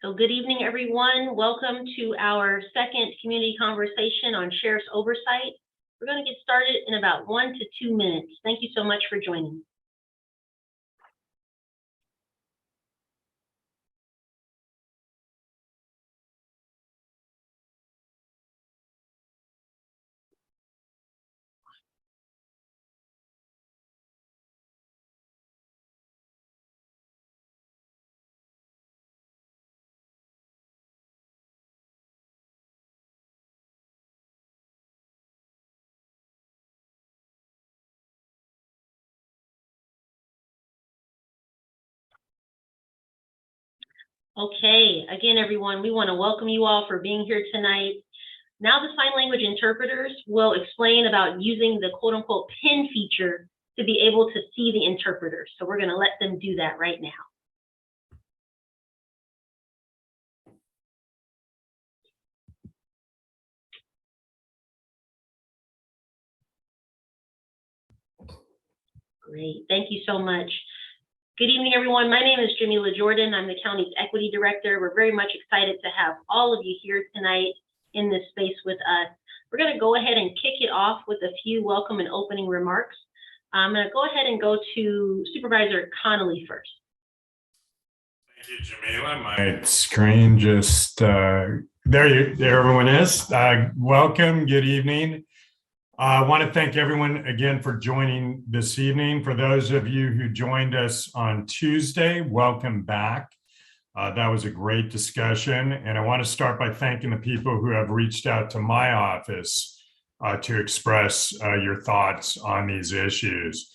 So good evening, everyone. Welcome to our second community conversation on Sheriff's Oversight. We're going to get started in about 1 to 2 minutes. Thank you so much for joining. Okay, again, everyone, we want to welcome you all for being here tonight. Now the sign language interpreters will explain about using the quote unquote pin feature to be able to see the interpreters. So we're going to let them do that right now. Great, thank you so much. Good evening, everyone. My name is Jamila Jordan. I'm the county's equity director. We're very much excited to have all of you here tonight in this space with us. We're going to go ahead and kick it off with a few welcome and opening remarks. I'm going to go ahead and go to Supervisor Connolly first. Thank you, Jamila. My screen just, there everyone is. Welcome, good evening. I want to thank everyone again for joining this evening. For those of you who joined us on Tuesday, welcome back. That was a great discussion. And I want to start by thanking the people who have reached out to my office to express your thoughts on these issues.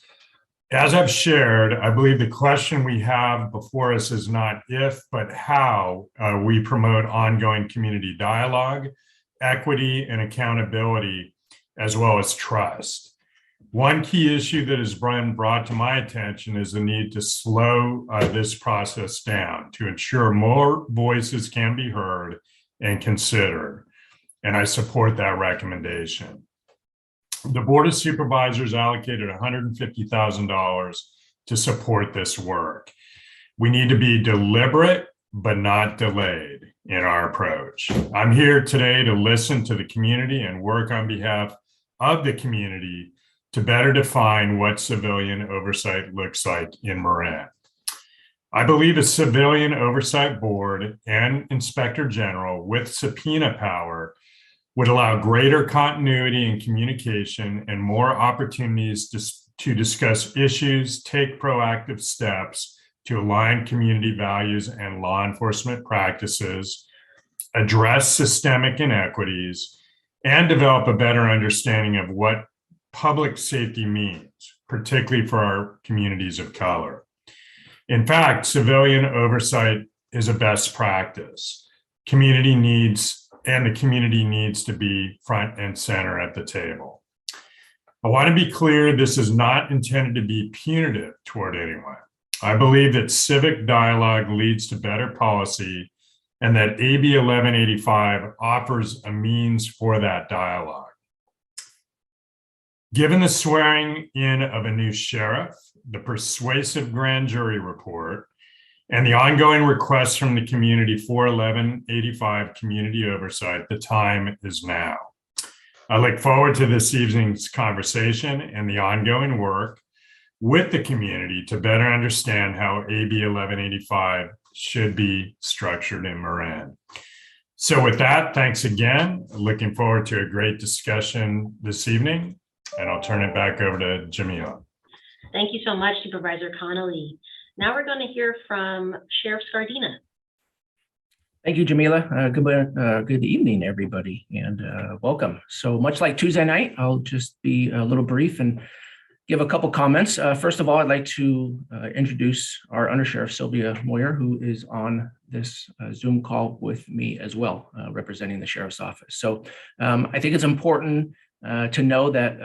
As I've shared, I believe the question we have before us is not if, but how we promote ongoing community dialogue, equity, and accountability, as well as trust. One key issue that has been brought to my attention is the need to slow this process down to ensure more voices can be heard and considered. And I support that recommendation. The Board of Supervisors allocated $150,000 to support this work. We need to be deliberate, but not delayed in our approach. I'm here today to listen to the community and work on behalf of the community to better define what civilian oversight looks like in Marin. I believe a civilian oversight board and inspector general with subpoena power would allow greater continuity in communication and more opportunities to discuss issues, take proactive steps to align community values and law enforcement practices, address systemic inequities, and develop a better understanding of what public safety means, particularly for our communities of color. In fact, civilian oversight is a best practice. The community needs to be front and center at the table. I want to be clear, this is not intended to be punitive toward anyone. I believe that civic dialogue leads to better policy and that AB 1185 offers a means for that dialogue. Given the swearing in of a new sheriff, the persuasive grand jury report, and the ongoing requests from the community for 1185 community oversight, the time is now. I look forward to this evening's conversation and the ongoing work with the community to better understand how AB 1185 should be structured in Marin. So with that, thanks again. Looking forward to a great discussion this evening, and I'll turn it back over to Jamila. Thank you so much, Supervisor Connolly. Now we're going to hear from Sheriff Scardina. Thank you, Jamila. Good evening, everybody, and welcome. So much like Tuesday night, I'll just be a little brief and give a couple comments. First of all, I'd like to introduce our Undersheriff Sylvia Moyer, who is on this Zoom call with me as well, representing the Sheriff's Office. So I think it's important to know that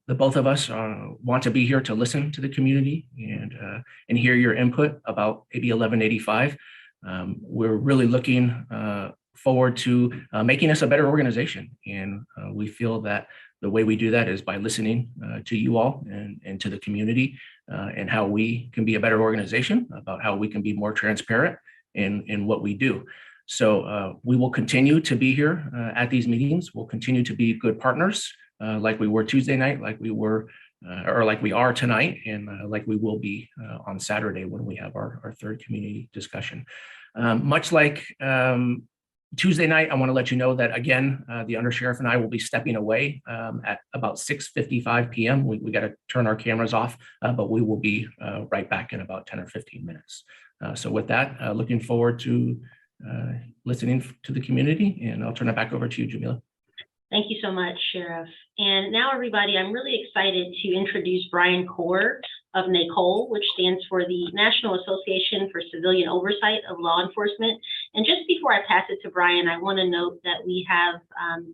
the both of us want to be here to listen to the community and hear your input about AB 1185. We're really looking forward to making us a better organization, and we feel that the way we do that is by listening to you all and to the community and how we can be a better organization, about how we can be more transparent in what we do. So we will continue to be here at these meetings. We'll continue to be good partners like we were Tuesday night, like we were or like we are tonight, and like we will be on Saturday when we have our third community discussion. Much like Tuesday night, I want to let you know that, again, the undersheriff and I will be stepping away at about 6:55 p.m. We got to turn our cameras off, but we will be right back in about 10 or 15 minutes. So with that, looking forward to listening to the community, and I'll turn it back over to you, Jamila. Thank you so much, Sheriff. And now, everybody, I'm really excited to introduce Brian Corr of NACOL, which stands for the National Association for Civilian Oversight of Law Enforcement. And just before I pass it to Brian, I want to note that we have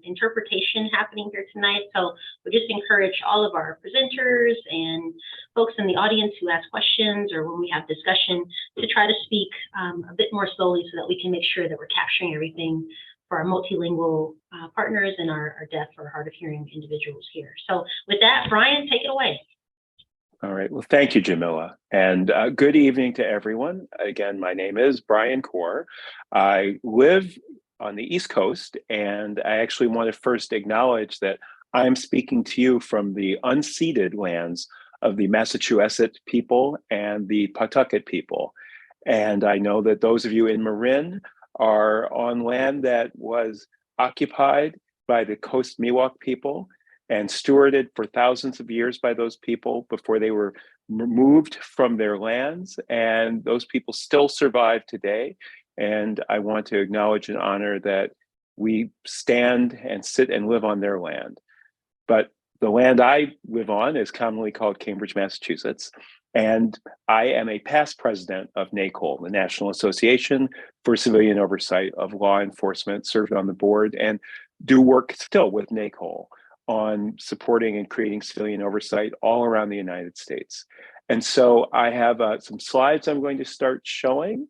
interpretation happening here tonight. So we just encourage all of our presenters and folks in the audience who ask questions or when we have discussion to try to speak a bit more slowly so that we can make sure that we're capturing everything for our multilingual partners and our deaf or hard of hearing individuals here. So with that, Brian, take it away. All right. Well, thank you, Jamila. And good evening to everyone. Again, my name is Brian Corr. I live on the East Coast, and I actually want to first acknowledge that I'm speaking to you from the unceded lands of the Massachusetts people and the Pawtucket people. And I know that those of you in Marin are on land that was occupied by the Coast Miwok people and stewarded for thousands of years by those people before they were removed from their lands. And those people still survive today. And I want to acknowledge and honor that we stand and sit and live on their land. But the land I live on is commonly called Cambridge, Massachusetts. And I am a past president of NACOL, the National Association for Civilian Oversight of Law Enforcement, served on the board and do work still with NACOL on supporting and creating civilian oversight all around the United States. And so I have some slides I'm going to start showing.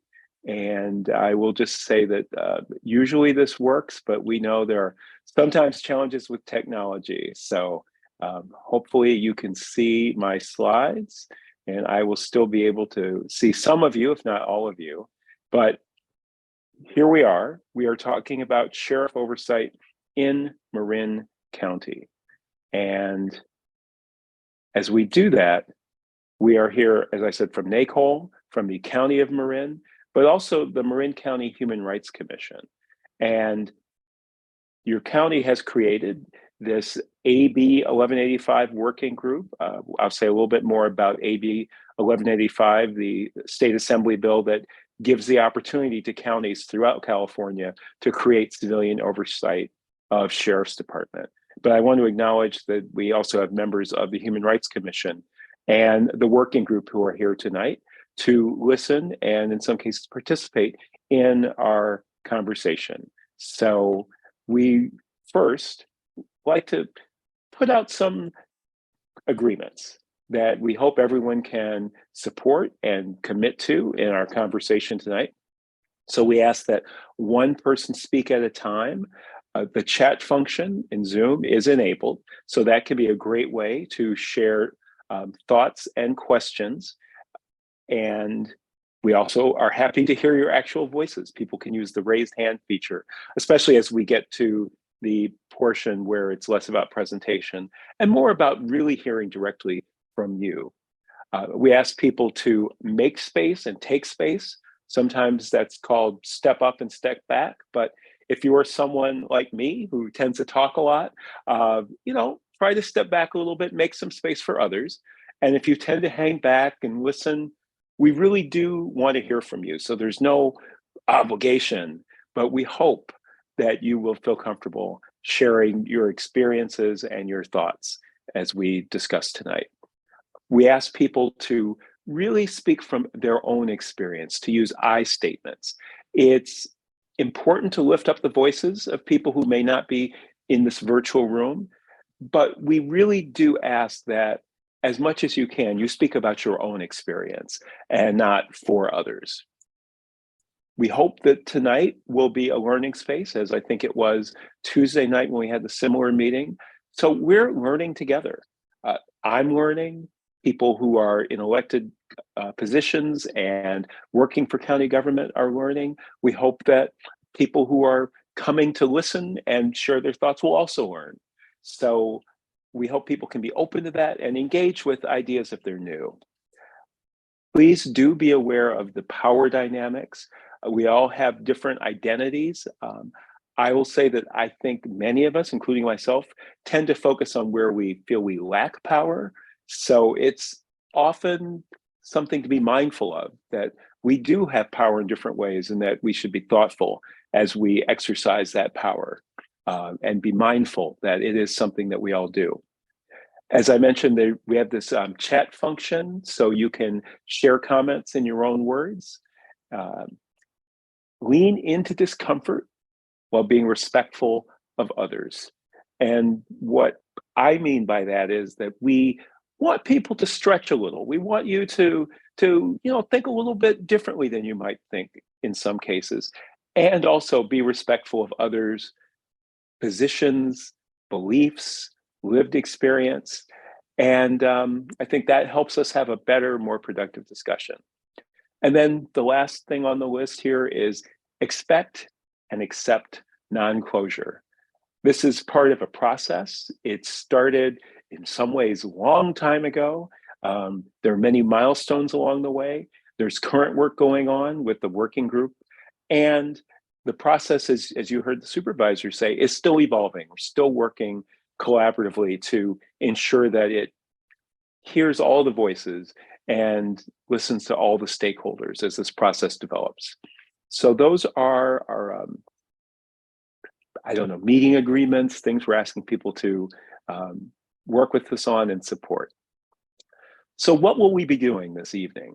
And I will just say that usually this works, but we know there are sometimes challenges with technology. So hopefully you can see my slides. And I will still be able to see some of you, if not all of you. But here we are. We are talking about sheriff oversight in Marin County. And as we do that, we are here, as I said, from NACOL, from the County of Marin, but also the Marin County Human Rights Commission. And your county has created this AB 1185 working group. I'll say a little bit more about AB 1185, the state assembly bill that gives the opportunity to counties throughout California to create civilian oversight of sheriff's department. But I want to acknowledge that we also have members of the Human Rights Commission and the working group who are here tonight to listen and in some cases participate in our conversation. So we first like to put out some agreements that we hope everyone can support and commit to in our conversation tonight. So we ask that one person speak at a time. The chat function in Zoom is enabled, so that can be a great way to share thoughts and questions. And we also are happy to hear your actual voices. People can use the raised hand feature, especially as we get to the portion where it's less about presentation and more about really hearing directly from you. We ask people to make space and take space. Sometimes that's called step up and step back. But if you are someone like me who tends to talk a lot, try to step back a little bit, make some space for others. And if you tend to hang back and listen, we really do want to hear from you. So there's no obligation, but we hope that you will feel comfortable sharing your experiences and your thoughts as we discuss tonight. We ask people to really speak from their own experience, to use I statements. It's important to lift up the voices of people who may not be in this virtual room, but we really do ask that as much as you can, you speak about your own experience and not for others. We hope that tonight will be a learning space, as I think it was Tuesday night when we had the similar meeting. So we're learning together. I'm learning, people who are in elected positions and working for county government are learning. We hope that people who are coming to listen and share their thoughts will also learn. So we hope people can be open to that and engage with ideas if they're new. Please do be aware of the power dynamics. We all have different identities. I will say that I think many of us, including myself, tend to focus on where we feel we lack power. So it's often something to be mindful of, that we do have power in different ways and that we should be thoughtful as we exercise that power, and be mindful that it is something that we all do. As I mentioned, we have this chat function, so you can share comments in your own words. Lean into discomfort while being respectful of others. And what I mean by that is that we want people to stretch a little. We want you to think a little bit differently than you might think in some cases, and also be respectful of others' positions, beliefs, lived experience. And I think that helps us have a better, more productive discussion. And then the last thing on the list here is expect and accept non-closure. This is part of a process. It started in some ways a long time ago. There are many milestones along the way. There's current work going on with the working group. And the process, as you heard the supervisor say, is still evolving. We're still working collaboratively to ensure that it hears all the voices and listens to all the stakeholders as this process develops. So those are our, meeting agreements, things we're asking people to work with us on and support. So what will we be doing this evening?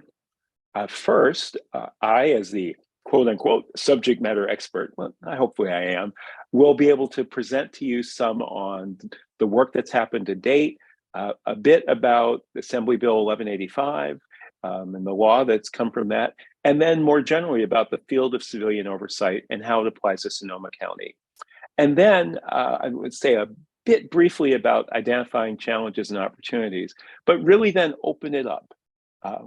First, I, as the quote unquote subject matter expert, well, hopefully I am, will be able to present to you some on the work that's happened to date, a bit about Assembly Bill 1185 and the law that's come from that, and then more generally about the field of civilian oversight and how it applies to Sonoma County. And then I would say a bit briefly about identifying challenges and opportunities, but really then open it up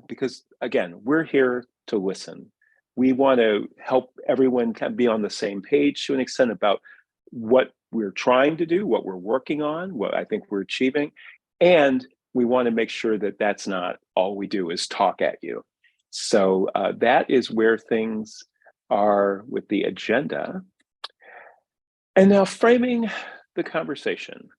because, again, we're here to listen. We want to help everyone kind of be on the same page to an extent about what we're trying to do, what we're working on, what I think we're achieving. And we want to make sure that that's not all we do is talk at you. So that is where things are with the agenda. And now framing the conversation.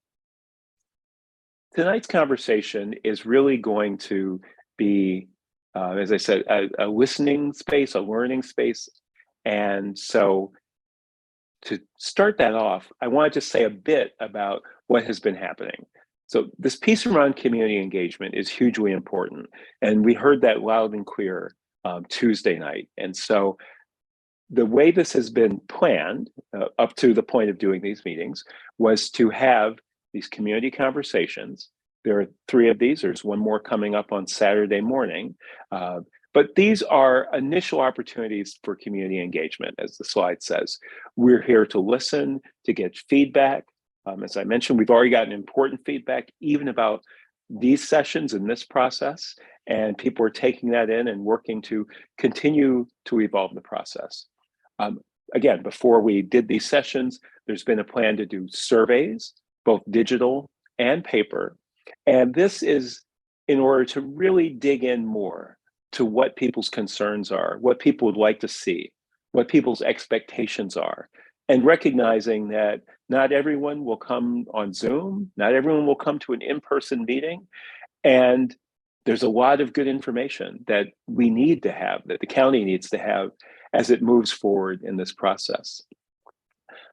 Tonight's conversation is really going to be, as I said, a listening space, a learning space. And so to start that off, I want to just say a bit about what has been happening. So this piece around community engagement is hugely important. And we heard that loud and clear Tuesday night. And so the way this has been planned up to the point of doing these meetings was to have these community conversations. There are 3 of these. There's one more coming up on Saturday morning. But these are initial opportunities for community engagement, as the slide says. We're here to listen, to get feedback. As I mentioned, we've already gotten important feedback, even about these sessions and this process, and people are taking that in and working to continue to evolve the process. Again, before we did these sessions, there's been a plan to do surveys, both digital and paper. And this is in order to really dig in more to what people's concerns are, what people would like to see, what people's expectations are, and recognizing that not everyone will come on Zoom, not everyone will come to an in-person meeting, and there's a lot of good information that we need to have, that the county needs to have as it moves forward in this process.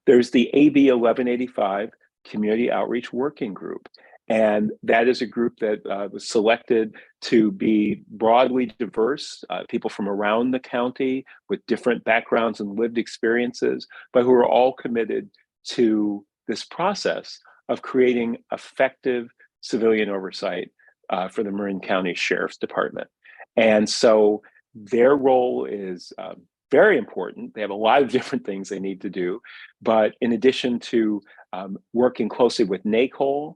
There's the AB 1185 Community Outreach Working Group, and that is a group that was selected to be broadly diverse, people from around the county with different backgrounds and lived experiences, but who are all committed to this process of creating effective civilian oversight for the Marin County Sheriff's Department. And so their role is very important. They have a lot of different things they need to do, but in addition to working closely with NACOL,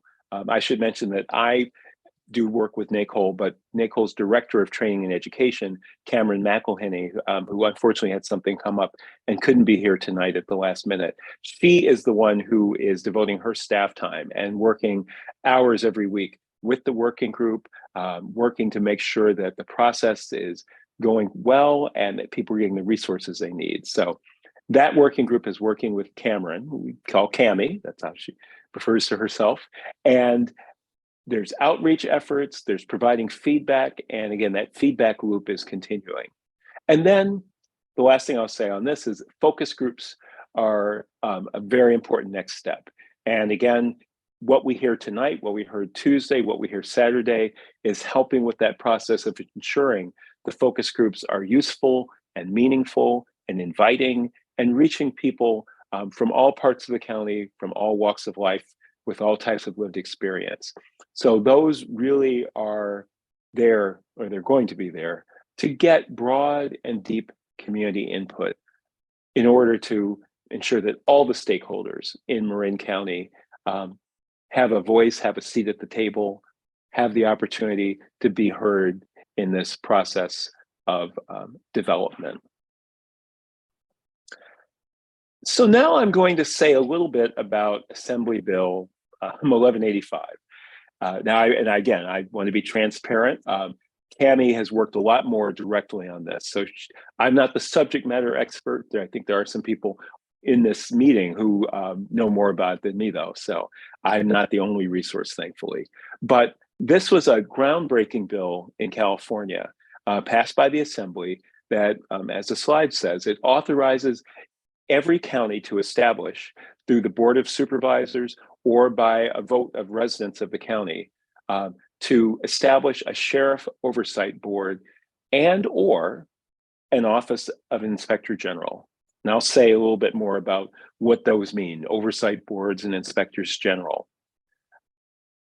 I should mention that I do work with NACOL, but NACOL's Director of Training and Education, Cameron McElhinney, who unfortunately had something come up and couldn't be here tonight at the last minute. She is the one who is devoting her staff time and working hours every week with the working group, working to make sure that the process is going well and that people are getting the resources they need. So that working group is working with Cameron, who we call Cami, that's how she refers to herself. And there's outreach efforts, there's providing feedback, and again, that feedback loop is continuing. And then the last thing I'll say on this is focus groups are a very important next step. And again, what we hear tonight, what we heard Tuesday, what we hear Saturday is helping with that process of ensuring the focus groups are useful and meaningful and inviting and reaching people from all parts of the county, from all walks of life, with all types of lived experience. So those really are there, or they're going to be there, to get broad and deep community input in order to ensure that all the stakeholders in Marin County have a voice, have a seat at the table, have the opportunity to be heard in this process of development. So now I'm going to say a little bit about Assembly Bill 1185. Again, I want to be transparent. Cami has worked a lot more directly on this. So I'm not the subject matter expert. I think there are some people in this meeting who know more about it than me, though. So I'm not the only resource, thankfully. But this was a groundbreaking bill in California, passed by the Assembly that, as the slide says, it authorizes every county to establish through the Board of Supervisors or by a vote of residents of the county to establish a sheriff oversight board and or an office of inspector general. And I'll say a little bit more about what those mean, oversight boards and inspectors general.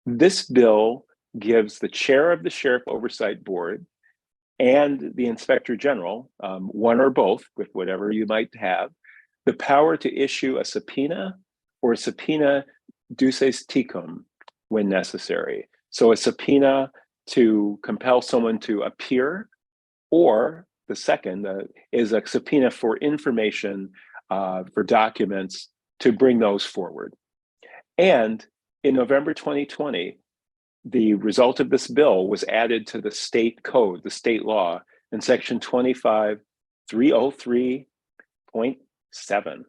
This bill gives the chair of the sheriff oversight board and the inspector general, one or both with whatever you might have, the power to issue a subpoena or subpoena duces tecum when necessary. So a subpoena to compel someone to appear, or the second is a subpoena for information, for documents to bring those forward. And in November 2020, the result of this bill was added to the state code, the state law, in section 25303.7.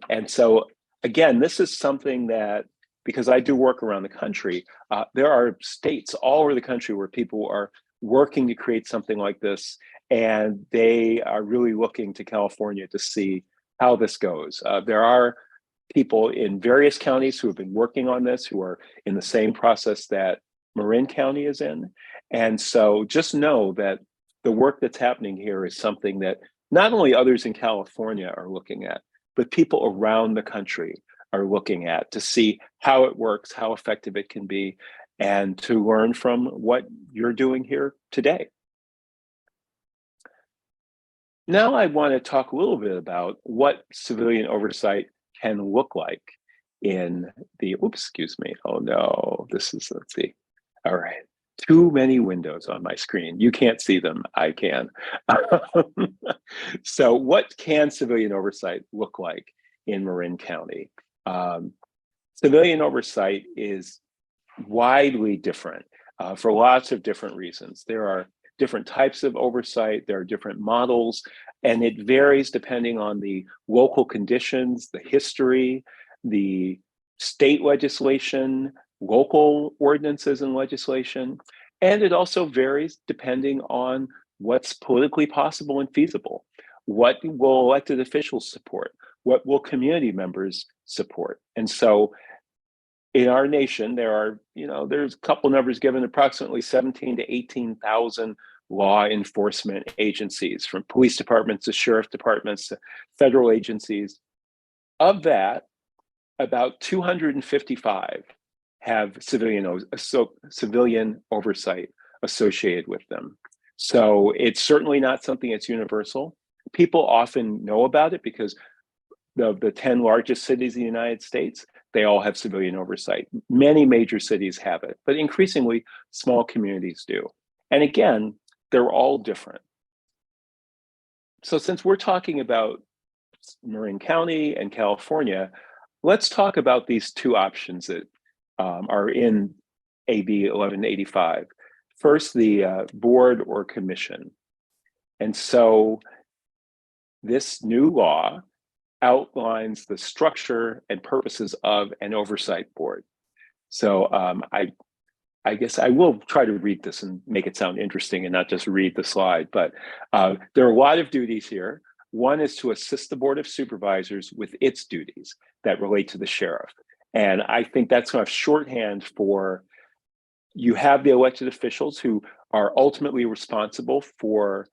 And so, again, this is something that, because I do work around the country, there are states all over the country where people are working to create something like this, and they are really looking to California to see how this goes. There are people in various counties who have been working on this, who are in the same process that Marin County is in. And so just know that the work that's happening here is something that not only others in California are looking at, but people around the country are looking at to see how it works, how effective it can be, and to learn from what you're doing here today. Now I want to talk a little bit about what civilian oversight can look like in the, excuse me. Oh no, this is, let's see. All right. Too many windows on my screen. You can't see them, I can. So what can civilian oversight look like in Marin County? Civilian oversight is widely different for lots of different reasons. There are different types of oversight, there are different models, and it varies depending on the local conditions, the history, the state legislation, local ordinances and legislation, and it also varies depending on what's politically possible and feasible. What will elected officials support? What will community members support? And so in our nation, there are, there's a couple numbers given, approximately 17 to 18,000 law enforcement agencies, from police departments to sheriff departments to federal agencies. Of that, about 255 have civilian oversight associated with them. So it's certainly not something that's universal. People often know about it because of the 10 largest cities in the United States. they all have civilian oversight. Many major cities have it, but increasingly small communities do. And again, they're all different. So since we're talking about Marin County and California, let's talk about these two options that are in AB 1185. First, the board or commission. And so this new law outlines the structure and purposes of an oversight board. So I guess I will try to read this and make it sound interesting and not just read the slide, but there are a lot of duties here. One is to assist the Board of Supervisors with its duties that relate to the sheriff. And I think that's kind of shorthand for you have the elected officials who are ultimately responsible for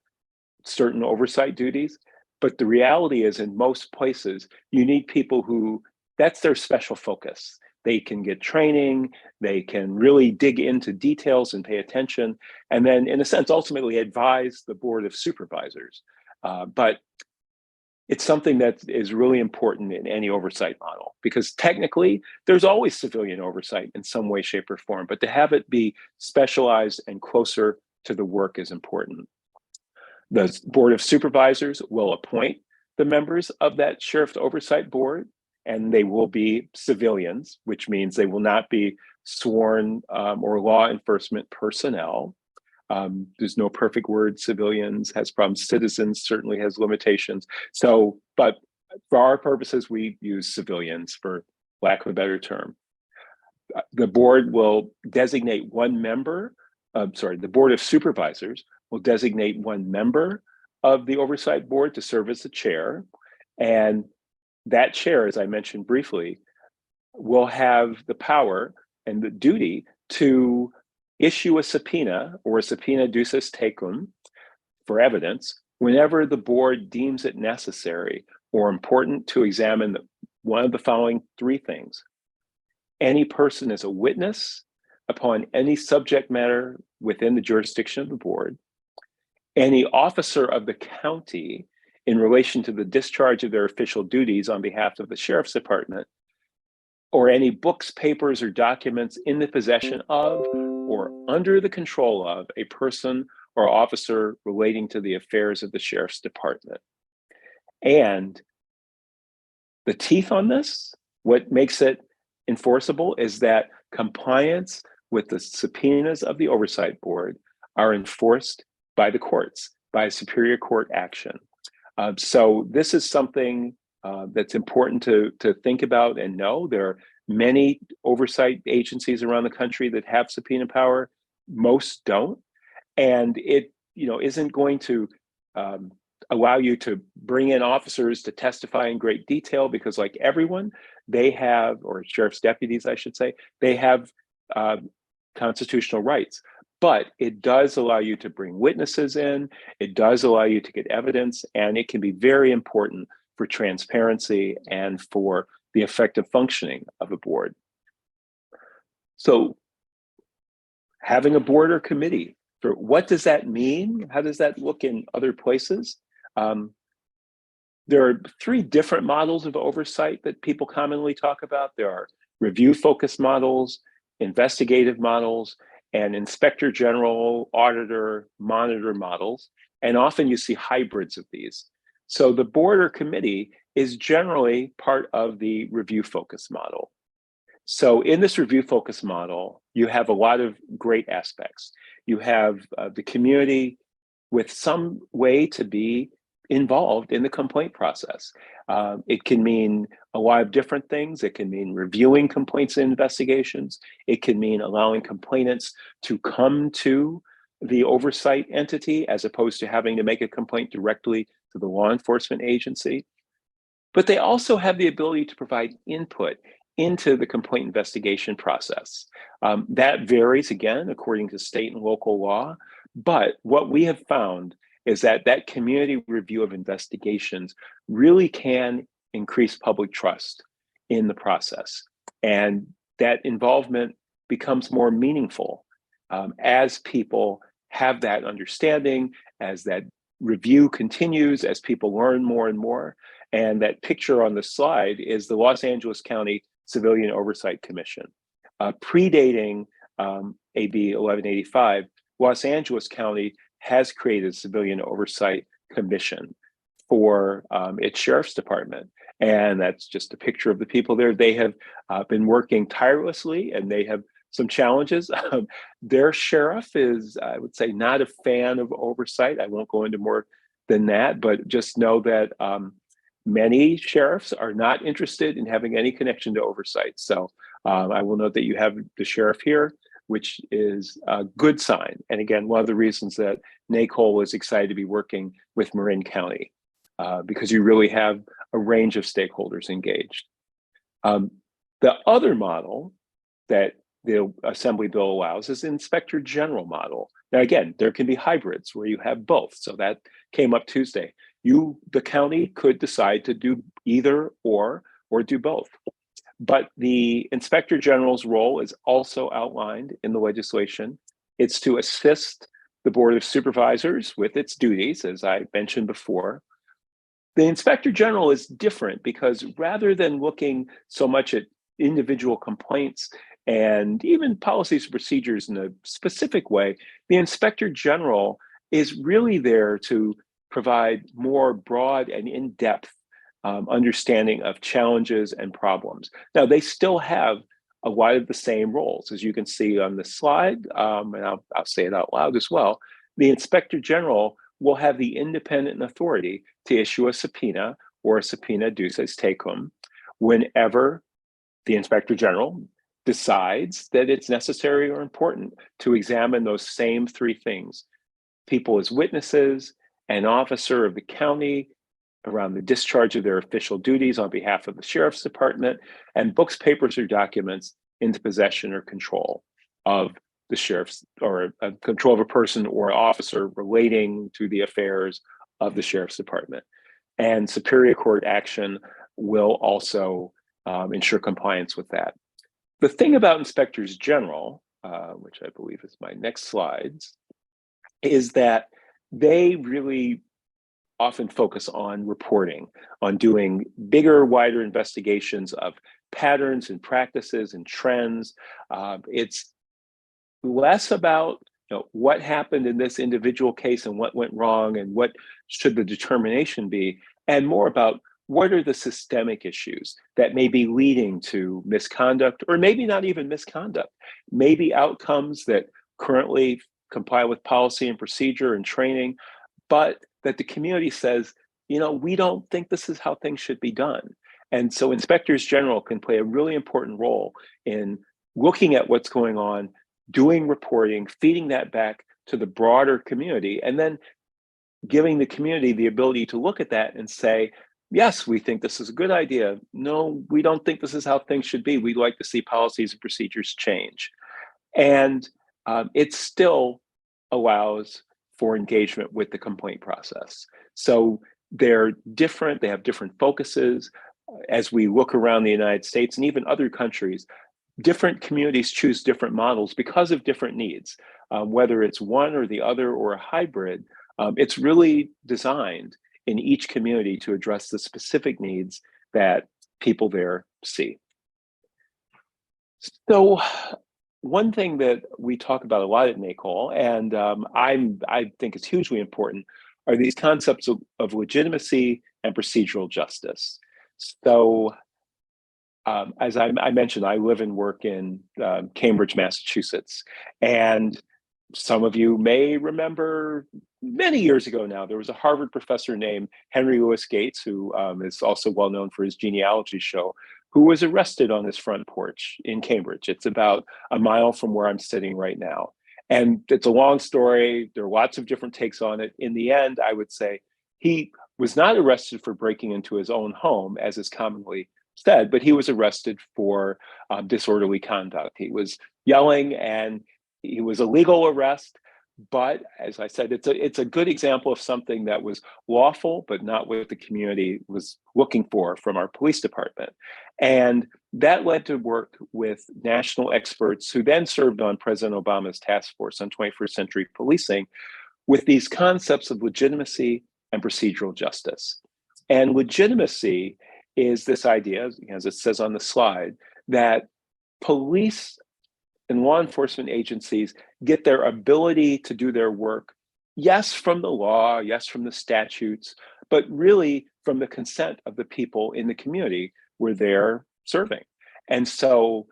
certain oversight duties. But the reality is, in most places, you need people who, that's their special focus. They can get training, they can really dig into details and pay attention, and then, in a sense, ultimately advise the Board of Supervisors. But it's something that is really important in any oversight model, because technically, there's always civilian oversight in some way, shape, or form, but to have it be specialized and closer to the work is important. The Board of Supervisors will appoint the members of that Sheriff Oversight Board, and they will be civilians, which means they will not be sworn or law enforcement personnel. There's no perfect word. Civilians has problems. Citizens certainly has limitations. So, but for our purposes, we use civilians, for lack of a better term. The board will designate one member. The Board of Supervisors will designate one member of the oversight board to serve as the chair. And that chair, as I mentioned briefly, will have the power and the duty to issue a subpoena or a subpoena ducis tecum for evidence whenever the board deems it necessary or important to examine one of the following three things. Any person is a witness upon any subject matter within the jurisdiction of the board. Any officer of the county in relation to the discharge of their official duties on behalf of the sheriff's department, or any books, papers, or documents in the possession of or under the control of a person or officer relating to the affairs of the sheriff's department. And the teeth on this, what makes it enforceable, is that compliance with the subpoenas of the oversight board are enforced by the courts, by superior court action. So this is something that's important to think about and know. There are many oversight agencies around the country that have subpoena power. Most don't, and it isn't going to allow you to bring in officers to testify in great detail, because, like everyone, they have, or sheriff's deputies, I should say, they have constitutional rights. But it does allow you to bring witnesses in, it does allow you to get evidence, and it can be very important for transparency and for the effective functioning of a board. So having a board or committee, what does that mean? How does that look in other places? There are three different models of oversight that people commonly talk about. There are review-focused models, investigative models, and inspector general, auditor, monitor models. And often you see hybrids of these. So the board or committee is generally part of the review focus model. So in this review focus model, you have a lot of great aspects. You have the community with some way to be involved in the complaint process. It can mean a lot of different things. It can mean reviewing complaints and investigations. It can mean allowing complainants to come to the oversight entity as opposed to having to make a complaint directly to the law enforcement agency. But they also have the ability to provide input into the complaint investigation process. That varies, again, according to state and local law. But what we have found is that that community review of investigations really can increase public trust in the process. And that involvement becomes more meaningful as people have that understanding, as that review continues, as people learn more and more. And that picture on the slide is the Los Angeles County Civilian Oversight Commission. Predating AB 1185, Los Angeles County has created a Civilian Oversight Commission for its sheriff's department. And that's just a picture of the people there. They have been working tirelessly, and they have some challenges. Their sheriff is, I would say, not a fan of oversight. I won't go into more than that, but just know that many sheriffs are not interested in having any connection to oversight. So I will note that you have the sheriff here, which is a good sign. And again, one of the reasons that NACOL is excited to be working with Marin County, because you really have a range of stakeholders engaged. The other model that the Assembly bill allows is the Inspector General model. Now, again, there can be hybrids where you have both. So that came up Tuesday. The county could decide to do either or do both. But the Inspector General's role is also outlined in the legislation. It's to assist the Board of Supervisors with its duties, as I mentioned before. The Inspector General is different because rather than looking so much at individual complaints and even policies and procedures in a specific way, the Inspector General is really there to provide more broad and in-depth understanding of challenges and problems. Now, they still have a lot of the same roles, as you can see on the slide, and I'll say it out loud as well. The Inspector General will have the independent authority to issue a subpoena or a subpoena duces tecum whenever the Inspector General decides that it's necessary or important to examine those same three things: people as witnesses, an officer of the county around the discharge of their official duties on behalf of the sheriff's department, and books, papers, or documents into possession or control of the sheriff's, or control of a person or officer relating to the affairs of the sheriff's department. And Superior Court action will also ensure compliance with that. The thing about inspectors general, which I believe is my next slides, is that they really often focus on reporting, on doing bigger, wider investigations of patterns and practices and trends. It's less about what happened in this individual case and what went wrong and what should the determination be, and more about what are the systemic issues that may be leading to misconduct, or maybe not even misconduct, maybe outcomes that currently comply with policy and procedure and training, but that the community says, we don't think this is how things should be done. And so inspectors general can play a really important role in looking at what's going on, doing reporting, feeding that back to the broader community, and then giving the community the ability to look at that and say, yes, we think this is a good idea. No, we don't think this is how things should be. We'd like to see policies and procedures change. And it still allows for engagement with the complaint process. So they're different, they have different focuses. As we look around the United States and even other countries, different communities choose different models because of different needs. Whether it's one or the other or a hybrid, it's really designed in each community to address the specific needs that people there see. So one thing that we talk about a lot at NACOL, and I think it's hugely important, are these concepts of legitimacy and procedural justice. So as I mentioned, I live and work in Cambridge, Massachusetts. And some of you may remember many years ago now, there was a Harvard professor named Henry Louis Gates, who is also well known for his genealogy show, who was arrested on his front porch in Cambridge. It's about a mile from where I'm sitting right now. And it's a long story. There are lots of different takes on it. In the end, I would say he was not arrested for breaking into his own home, as is commonly said, but he was arrested for disorderly conduct. He was yelling, and it was a legal arrest. But as I said, it's a good example of something that was lawful, but not what the community was looking for from our police department. And that led to work with national experts who then served on President Obama's task force on 21st century policing with these concepts of legitimacy and procedural justice. And legitimacy is this idea, as it says on the slide, that police and law enforcement agencies get their ability to do their work, yes, from the law, yes, from the statutes, but really from the consent of the people in the community where they're serving. And so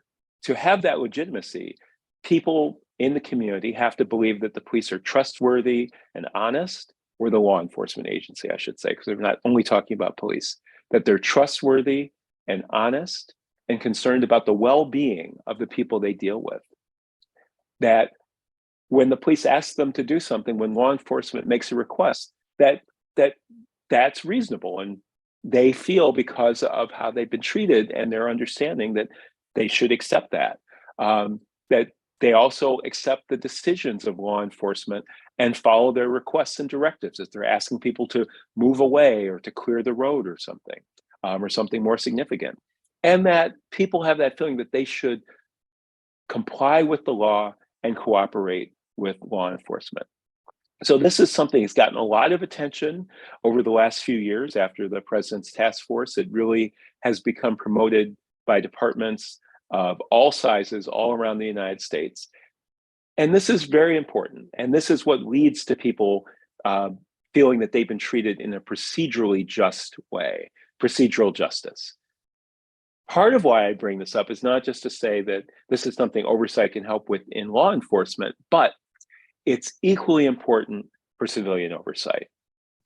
to have that legitimacy, people in the community have to believe that the police are trustworthy and honest, or the law enforcement agency, I should say, because we're not only talking about police, that they're trustworthy and honest and concerned about the well-being of the people they deal with. That when the police ask them to do something, when law enforcement makes a request, that's reasonable, and they feel, because of how they've been treated and their understanding, that they should accept that. That they also accept the decisions of law enforcement and follow their requests and directives if they're asking people to move away or to clear the road or something more significant. And that people have that feeling that they should comply with the law and cooperate with law enforcement. So this is something that's gotten a lot of attention over the last few years after the president's task force. It really has become promoted by departments of all sizes all around the United States. And this is very important. And this is what leads to people feeling that they've been treated in a procedurally just way, procedural justice. Part of why I bring this up is not just to say that this is something oversight can help with in law enforcement, but it's equally important for civilian oversight,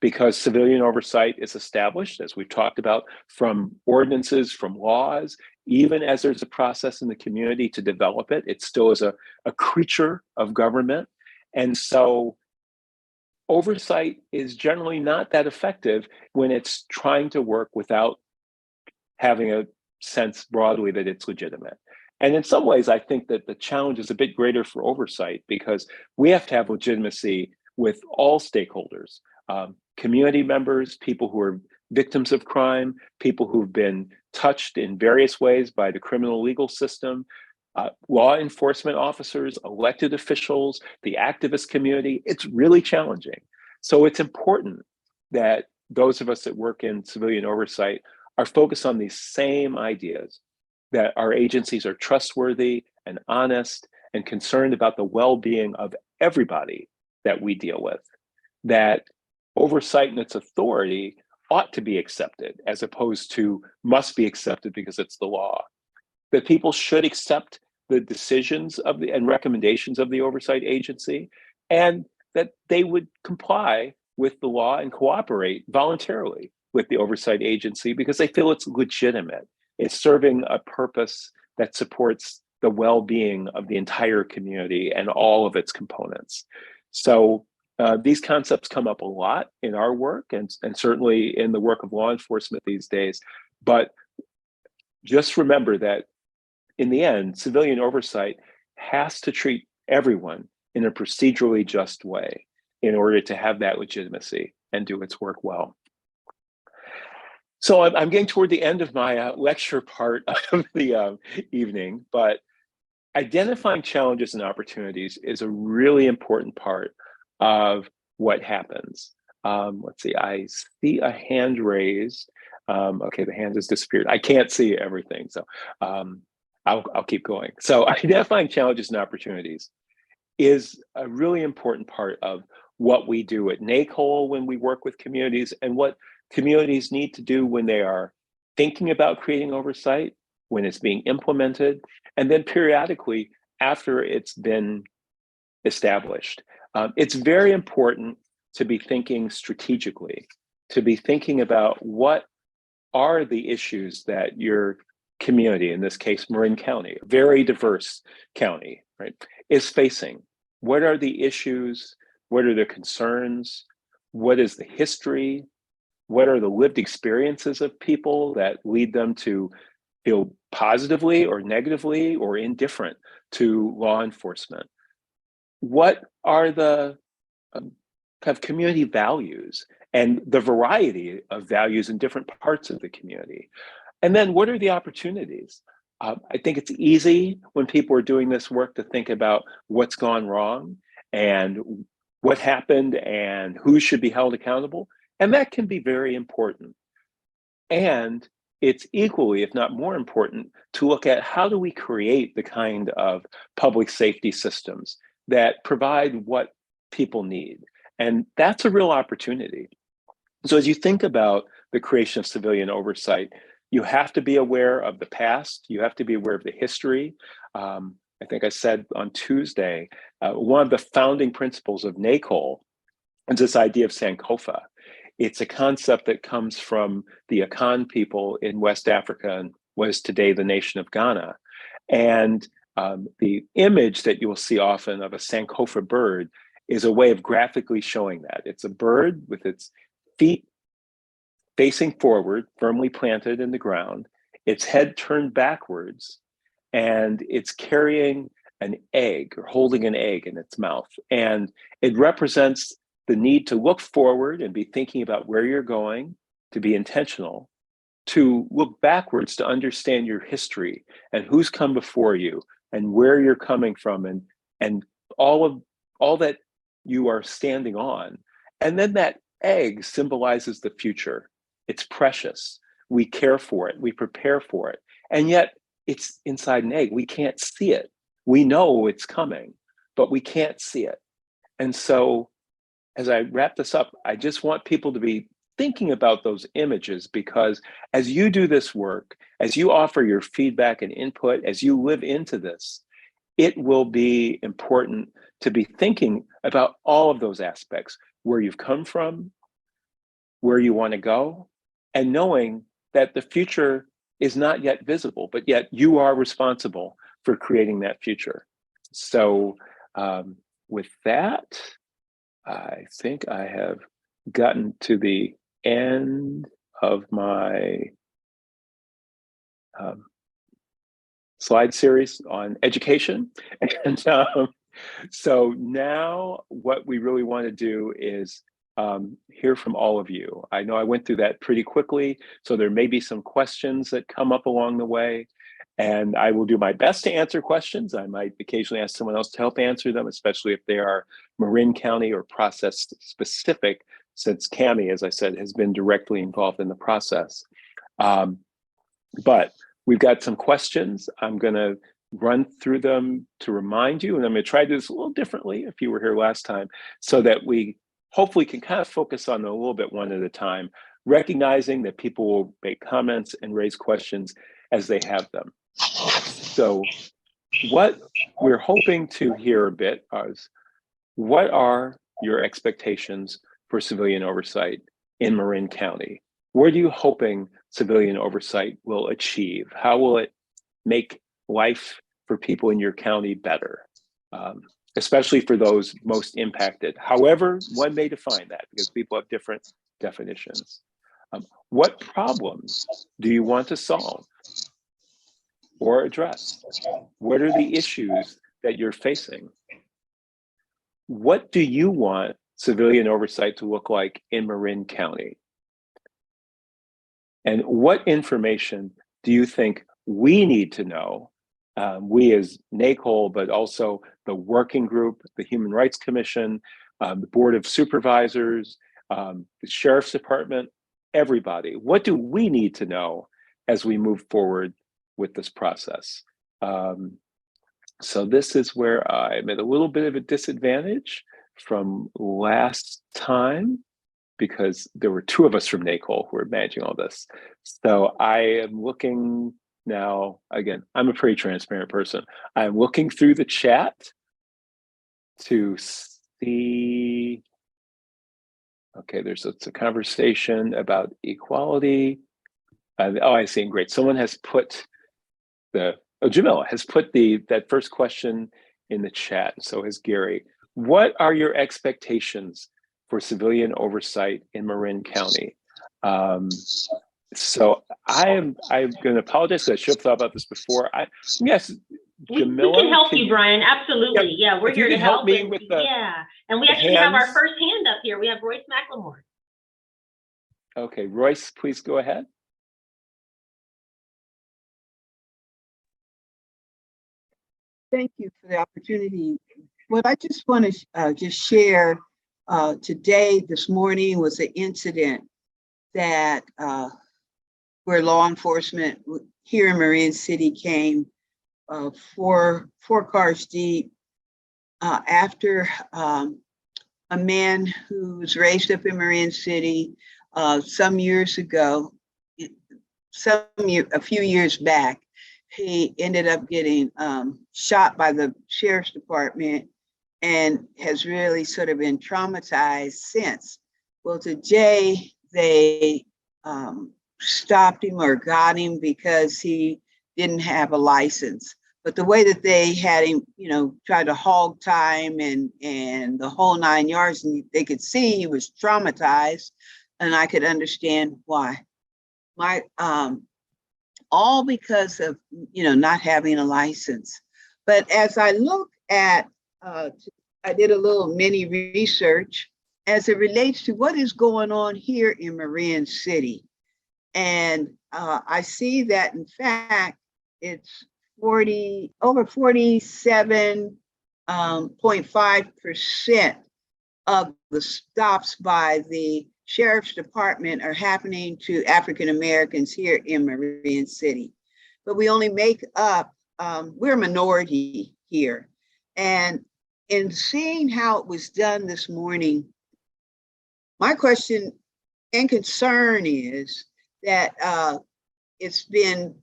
because civilian oversight is established, as we've talked about, from ordinances, from laws. Even as there's a process in the community to develop it, it still is a creature of government. And so oversight is generally not that effective when it's trying to work without having a sense broadly that it's legitimate. And in some ways, I think that the challenge is a bit greater for oversight, because we have to have legitimacy with all stakeholders, community members, people who are victims of crime, people who've been touched in various ways by the criminal legal system, law enforcement officers, elected officials, the activist community. It's really challenging. So it's important that those of us that work in civilian oversight are focused on these same ideas, that our agencies are trustworthy and honest and concerned about the well-being of everybody that we deal with, that oversight and its authority ought to be accepted as opposed to must be accepted because it's the law, that people should accept the decisions of and recommendations of the oversight agency, and that they would comply with the law and cooperate voluntarily with the oversight agency because they feel it's legitimate. It's serving a purpose that supports the well-being of the entire community and all of its components. So these concepts come up a lot in our work and certainly in the work of law enforcement these days. But just remember that in the end, civilian oversight has to treat everyone in a procedurally just way in order to have that legitimacy and do its work well. So I'm getting toward the end of my lecture part of the evening, but identifying challenges and opportunities is a really important part of what happens. Let's see, I see a hand raised. Okay, the hand has disappeared. I can't see everything, so I'll keep going. So identifying challenges and opportunities is a really important part of what we do at NACOL when we work with communities, and what communities need to do when they are thinking about creating oversight, when it's being implemented, and then periodically after it's been established. It's very important to be thinking strategically, to be thinking about what are the issues that your community, in this case, Marin County, a very diverse county, right, is facing. What are the issues? What are the concerns? What is the history? What are the lived experiences of people that lead them to feel positively or negatively or indifferent to law enforcement? What are the kind of community values and the variety of values in different parts of the community? And then what are the opportunities? I think it's easy when people are doing this work to think about what's gone wrong and what happened and who should be held accountable. And that can be very important. And it's equally, if not more important, to look at how do we create the kind of public safety systems that provide what people need. And that's a real opportunity. So as you think about the creation of civilian oversight, you have to be aware of the past, you have to be aware of the history. I think I said on Tuesday, one of the founding principles of NACOL is this idea of Sankofa. It's a concept that comes from the Akan people in West Africa and what is today the nation of Ghana. And the image that you will see often of a Sankofa bird is a way of graphically showing that. It's a bird with its feet facing forward, firmly planted in the ground, its head turned backwards, and it's carrying an egg or holding an egg in its mouth. And it represents the need to look forward and be thinking about where you're going, to be intentional, to look backwards to understand your history and who's come before you and where you're coming from and all that you are standing on. And then that egg symbolizes the future. It's precious. We care for it. We prepare for it. And yet it's inside an egg. We can't see it. We know it's coming, but we can't see it. And so as I wrap this up, I just want people to be thinking about those images, because as you do this work, as you offer your feedback and input, as you live into this, it will be important to be thinking about all of those aspects, where you've come from, where you want to go, and knowing that the future is not yet visible, but yet you are responsible for creating that future. So with that, I think I have gotten to the end of my slide series on education. And so now what we really want to do is hear from all of you. I know I went through that pretty quickly, so there may be some questions that come up along the way, and I will do my best to answer questions. I might occasionally ask someone else to help answer them, especially if they are Marin County or process specific, since Cami, as I said, has been directly involved in the process. But we've got some questions. I'm going to run through them to remind you, and I'm going to try to do this a little differently if you were here last time, so that we hopefully can kind of focus on them a little bit one at a time, recognizing that people will make comments and raise questions as they have them. So what we're hoping to hear a bit is, what are your expectations for civilian oversight in Marin County? What are you hoping civilian oversight will achieve? How will it make life for people in your county better, especially for those most impacted? However one may define that, because people have different definitions. What problems do you want to solve or address? What are the issues that you're facing? What do you want civilian oversight to look like in Marin County? And what information do you think we need to know, we as NACOL, but also the working group, the Human Rights Commission, the Board of Supervisors, the Sheriff's Department, everybody? What do we need to know as we move forward with this process? So this is where I'm at a little bit of a disadvantage from last time, because there were two of us from NACOL who were managing all this. So I am looking now, again, I'm a pretty transparent person. I'm looking through the chat to see, okay, there's a conversation about equality. Oh, I see, great. Someone has put Jamila has put that first question in the chat, so has Gary. What are your expectations for civilian oversight in Marin County? So I'm going to apologize, because I should have thought about this before. Yes, Jamila, we can help you, Brian. Absolutely. Yeah, we're here to help me with the and we actually have our first hand up here. We have Royce McLemore. Okay, Royce, please go ahead. Thank you for the opportunity. What I just want to just share this morning was an incident that where law enforcement here in Marin City came four cars deep after a man who was raised up in Marin City some years ago, a few years back. He ended up getting shot by the sheriff's department and has really sort of been traumatized since. Well, today they stopped him or got him because he didn't have a license. But the way that they had him, tried to hog time and the whole 9 yards, and they could see he was traumatized, and I could understand why. All because of not having a license. But as I look at, I did a little mini research as it relates to what is going on here in Marin City. And I see that, in fact, it's over 47.5% of the stops by the sheriff's department are happening to African Americans here in Marin City. But we only make up, we're a minority here. And in seeing how it was done this morning, my question and concern is that it's been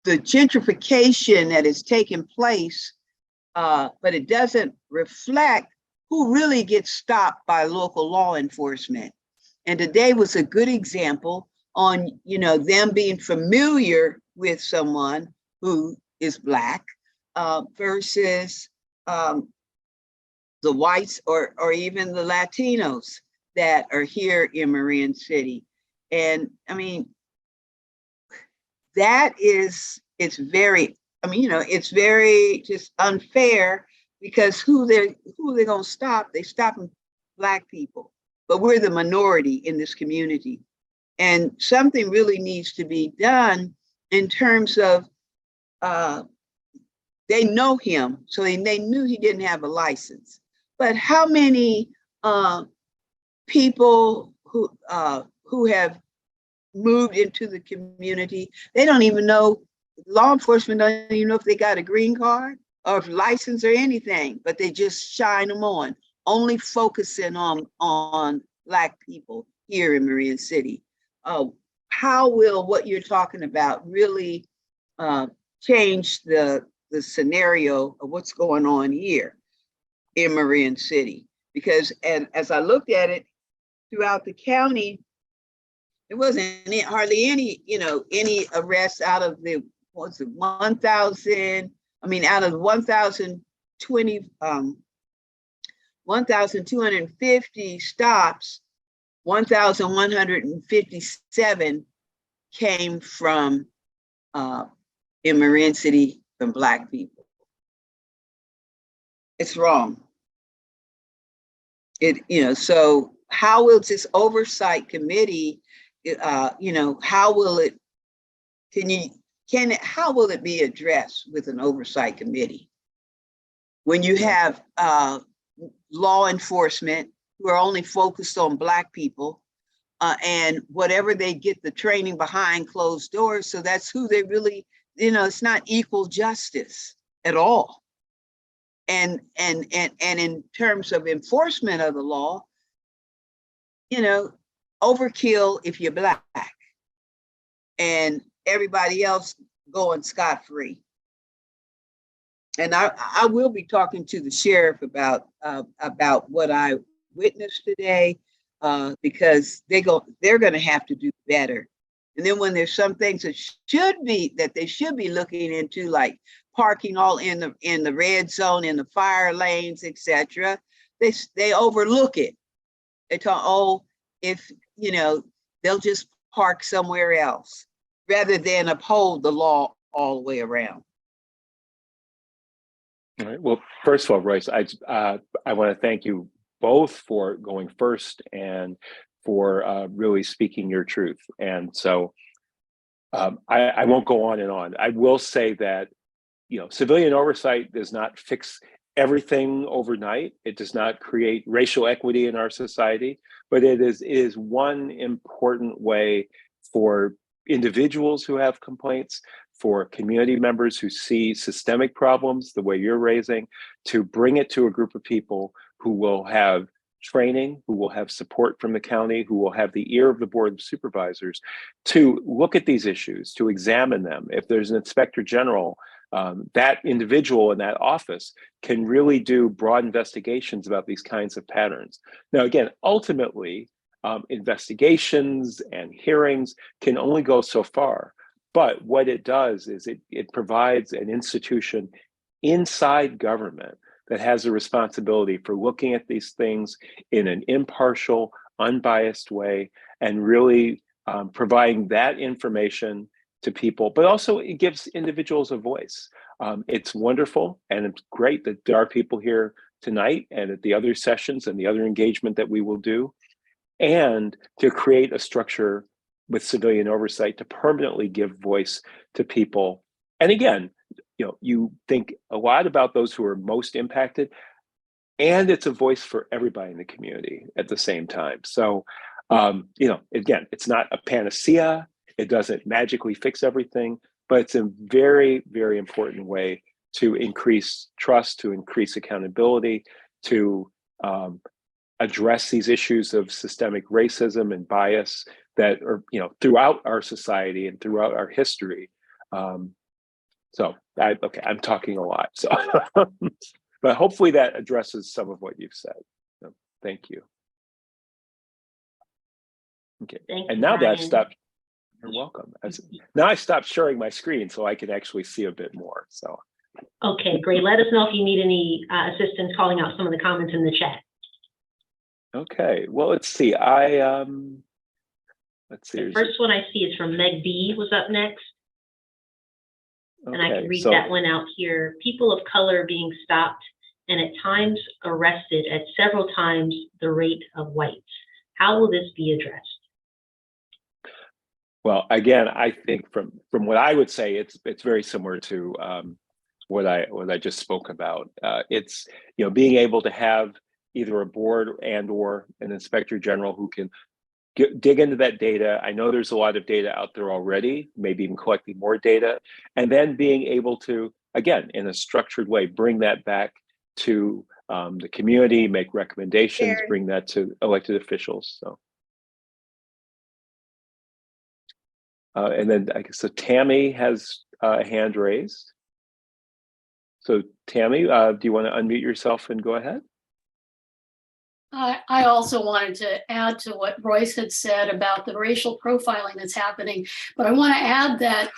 the gentrification that has taken place, but it doesn't reflect who really gets stopped by local law enforcement. And today was a good example on, them being familiar with someone who is Black versus the whites or even the Latinos that are here in Marin City. And I mean, it's very just unfair, because who they're gonna stop? They stopping Black people, but we're the minority in this community. And something really needs to be done in terms of, they know him, so they knew he didn't have a license. But how many people who have moved into the community, they don't even know, law enforcement don't even know if they got a green card or if license or anything, but they just shine them on, only focusing on Black people here in Marin City. How will what you're talking about really change the scenario of what's going on here in Marin City? Because as I looked at it throughout the county, there wasn't hardly any arrests out of the 1,000. I mean, out of 1,250 stops, 1,157 came from in Marin City from Black people. It's wrong. So how will this oversight committee, how will it be addressed with an oversight committee when you have law enforcement who are only focused on Black people and whatever they get the training behind closed doors? So that's who they really, it's not equal justice at all. And in terms of enforcement of the law, overkill if you're Black and everybody else going scot-free. And I will be talking to the sheriff about what I witnessed today, because they're going to have to do better. And then when there's some things that they should be looking into, like parking all in the red zone, in the fire lanes, etc., they overlook it. They talk, they'll just park somewhere else rather than uphold the law all the way around. All right. Well, first of all, Royce, I want to thank you both for going first and for really speaking your truth. And so I won't go on and on. I will say that, civilian oversight does not fix everything overnight. It does not create racial equity in our society, but it is one important way for individuals who have complaints, for community members who see systemic problems the way you're raising, to bring it to a group of people who will have training, who will have support from the county, who will have the ear of the Board of Supervisors to look at these issues, to examine them. If there's an inspector general, that individual in that office can really do broad investigations about these kinds of patterns. Now, again, ultimately, investigations and hearings can only go so far. But what it does is it provides an institution inside government that has a responsibility for looking at these things in an impartial, unbiased way, and really providing that information to people. But also it gives individuals a voice. It's wonderful, and it's great that there are people here tonight and at the other sessions and the other engagement that we will do, and to create a structure with civilian oversight to permanently give voice to people. And again, you think a lot about those who are most impacted, and it's a voice for everybody in the community at the same time. So, again, it's not a panacea. It doesn't magically fix everything, but it's a very, very important way to increase trust, to increase accountability, to address these issues of systemic racism and bias that are, throughout our society and throughout our history. I'm talking a lot. So, but hopefully that addresses some of what you've said. So, thank you. Okay, Thank and you, now that I've Brian. stopped, you're welcome. Now I stopped sharing my screen so I can actually see a bit more. So. Okay, great. Let us know if you need any assistance calling out some of the comments in the chat. Okay, well, let's see. Let's see. The first one I see is from Meg B. was up next. Okay, And I can read that one out here. People of color being stopped and at times arrested at several times the rate of whites. How will this be addressed? Well, again, I think from what I would say, it's very similar to what I just spoke about. It's being able to have either a board and or an inspector general who can dig into that data. I know there's a lot of data out there already, maybe even collecting more data, and then being able to, again, in a structured way, bring that back to the community, make recommendations, bring that to elected officials. So, and then I guess so Tammy has a hand raised. So Tammy, do you want to unmute yourself and go ahead? I also wanted to add to what Royce had said about the racial profiling that's happening, but I want to add that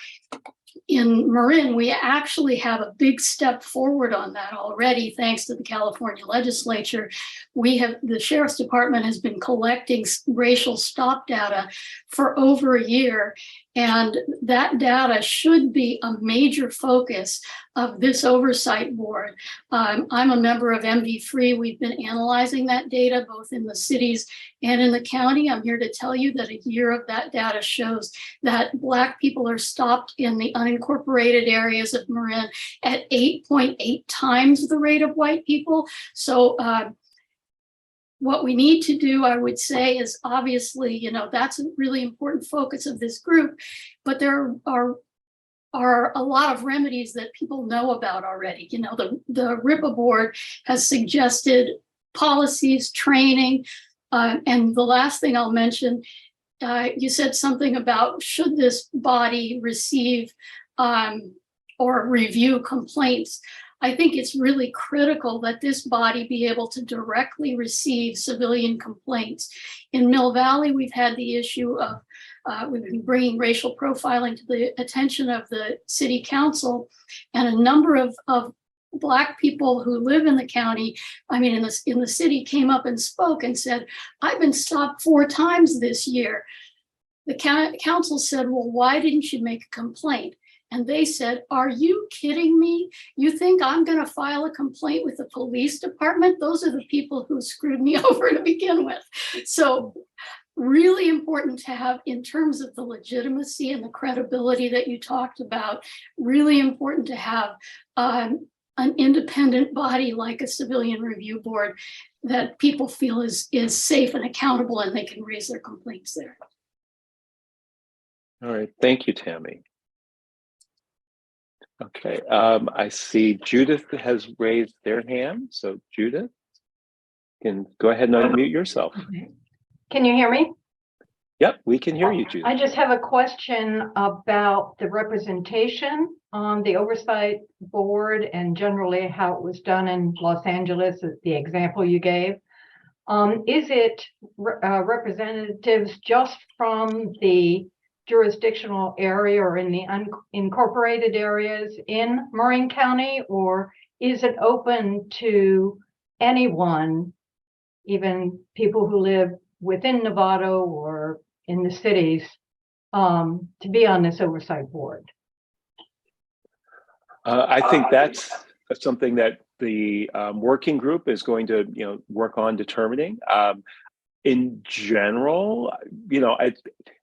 in Marin, we actually have a big step forward on that already, thanks to the California legislature. The Sheriff's Department has been collecting racial stop data for over a year, and that data should be a major focus of this oversight board. I'm a member of MV3. We've been analyzing that data both in the cities and in the county. I'm here to tell you that a year of that data shows that Black people are stopped in the unincorporated areas of Marin at 8.8 times the rate of white people. So what we need to do, I would say, is obviously, that's a really important focus of this group, but there are a lot of remedies that people know about already. The RIPA board has suggested policies, training, and the last thing I'll mention, you said something about should this body receive or review complaints. I think it's really critical that this body be able to directly receive civilian complaints. In Mill Valley, we've had the issue of, we've been bringing racial profiling to the attention of the city council, and a number of Black people who live in the county, in the city, came up and spoke and said, I've been stopped 4 times this year. The council said, well, why didn't you make a complaint? And they said, are you kidding me? You think I'm going to file a complaint with the police department? Those are the people who screwed me over to begin with. So really important to have, in terms of the legitimacy and the credibility that you talked about, really important to have an independent body like a civilian review board that people feel is safe and accountable, and they can raise their complaints there. All right, thank you, Tammy. Okay, I see Judith has raised their hand. So Judith, can go ahead and unmute yourself. Can you hear me? Yep, we can hear you, Judith. I just have a question about the representation on the Oversight Board and generally how it was done in Los Angeles, the example you gave. Is it representatives just from the jurisdictional area or in the unincorporated areas in Marin County, or is it open to anyone, even people who live within Novato or in the cities, to be on this oversight board? I think that's something that the working group is going to, work on determining. In general,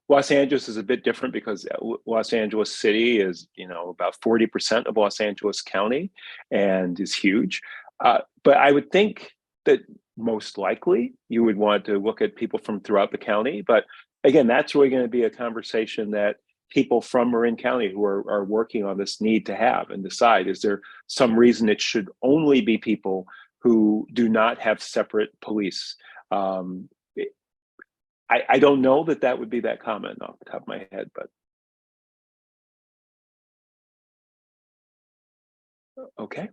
Los Angeles is a bit different because Los Angeles City is, about 40% of Los Angeles County and is huge. But I would think that most likely you would want to look at people from throughout the county. But again, that's really going to be a conversation that people from Marin County who are working on this need to have and decide, is there some reason it should only be people who do not have separate police? I don't know that would be that common off the top of my head, but okay.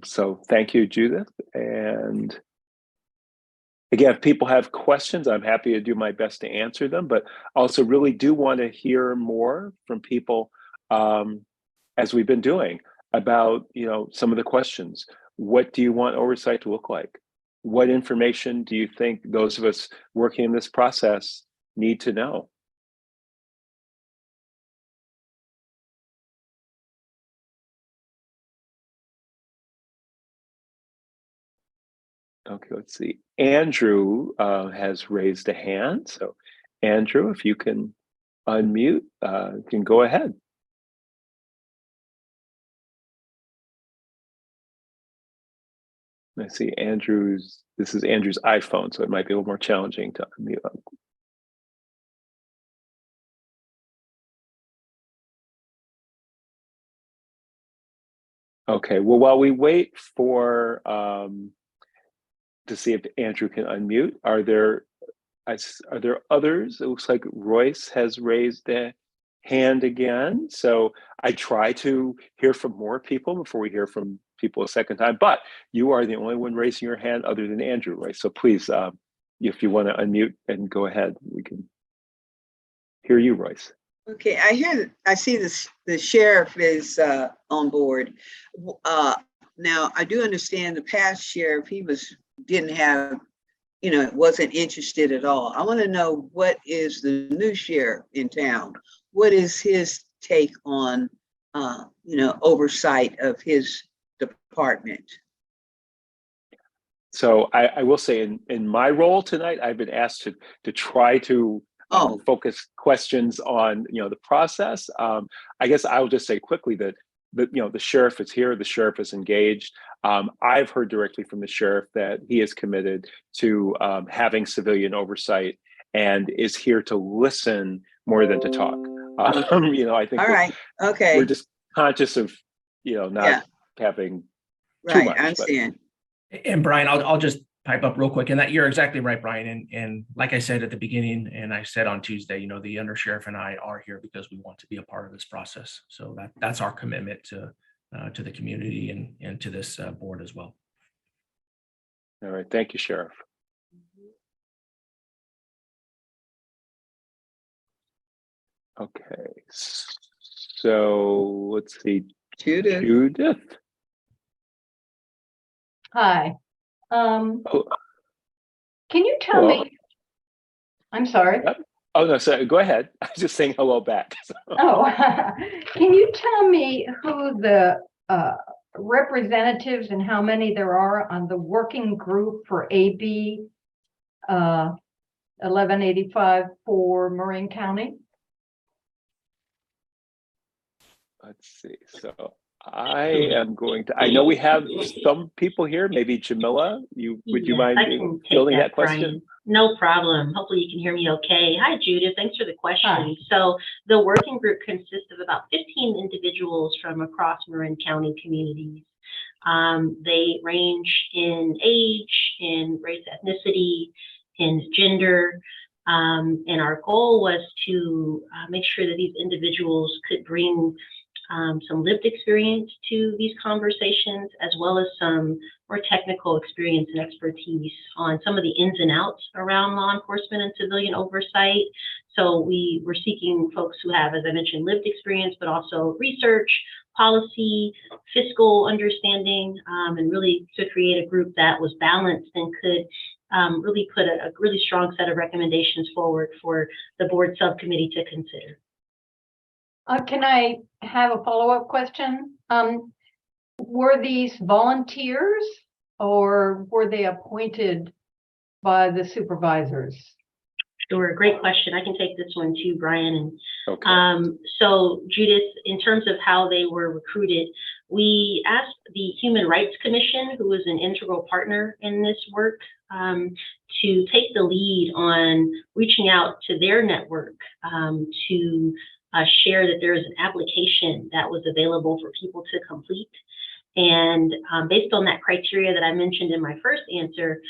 So thank you, Judith. And again, if people have questions, I'm happy to do my best to answer them, but also really do want to hear more from people, as we've been doing, about some of the questions. What do you want oversight to look like? What information do you think those of us working in this process need to know? Okay, let's see. Andrew has raised a hand. So Andrew, if you can unmute, you can go ahead. I see this is Andrew's iPhone, so it might be a little more challenging to unmute. Okay, well, while we wait for to see if Andrew can unmute, are there others? It looks like Royce has raised a hand again. So I try to hear from more people before we hear from people a second time, but you are the only one raising your hand other than Andrew, right? So please, if you want to unmute and go ahead, we can hear you, Royce. Okay, I see the sheriff is on board. Now I do understand the past sheriff, he didn't have, wasn't interested at all. I want to know, what is the new sheriff in town? What is his take on, oversight of his department? So I will say in my role tonight, I've been asked to try to focus questions on the process. I guess I'll just say quickly that the sheriff is here, the sheriff is engaged. I've heard directly from the sheriff that he is committed to having civilian oversight and is here to listen more than to talk. I think all right, okay, we're just conscious of not having right, too much. I understand. And Brian, I'll just pipe up real quick, and that you're exactly right, Brian. And like I said at the beginning, and I said on Tuesday, the undersheriff and I are here because we want to be a part of this process. So that's our commitment to the community and to this board as well. All right, thank you, Sheriff. Okay, so let's see, Judith. Hi. Can you tell Hello. me? I'm sorry. Oh no, sorry. Go ahead. I was just saying hello back. Oh, can you tell me who the representatives and how many there are on the working group for AB 1185 for Marin County? Let's see. So I am going to, I know we have some people here, maybe Jamila, would you Yes, mind I can take fielding that Brian. question? No problem. Hopefully you can hear me okay. Hi, Judith. Thanks for the question. Hi. So the working group consists of about 15 individuals from across Marin County communities. They range in age, in race, ethnicity, in gender. And our goal was to make sure that these individuals could bring some lived experience to these conversations, as well as some more technical experience and expertise on some of the ins and outs around law enforcement and civilian oversight. So we were seeking folks who have, as I mentioned, lived experience, but also research, policy, fiscal understanding, and really to create a group that was balanced and could really put a really strong set of recommendations forward for the board subcommittee to consider. Can I have a follow-up question? Were these volunteers or were they appointed by the supervisors? Sure, great question. I can take this one too, Brian. Okay. So Judith, in terms of how they were recruited, we asked the Human Rights Commission, who was an integral partner in this work, to take the lead on reaching out to their network to share that there is an application that was available for people to complete. And based on that criteria that I mentioned in my first answer,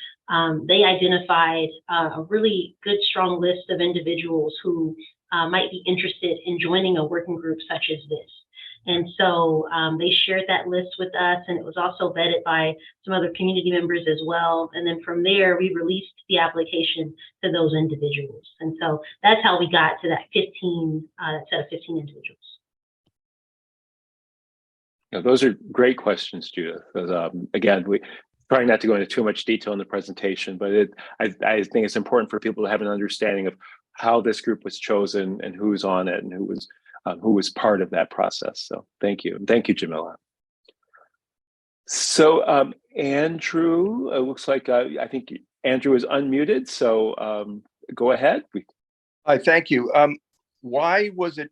they identified a really good, strong list of individuals who might be interested in joining a working group such as this. And so they shared that list with us, and it was also vetted by some other community members as well. And then from there, we released the application to those individuals. And so that's how we got to that 15 set of 15 individuals. Yeah, those are great questions, Judith. Again, we trying not to go into too much detail in the presentation, but I think it's important for people to have an understanding of how this group was chosen and who's on it and who was part of that process. So thank you. And thank you, Jamila. So Andrew, it looks like I think Andrew is unmuted. So go ahead. Hi, thank you. Why was it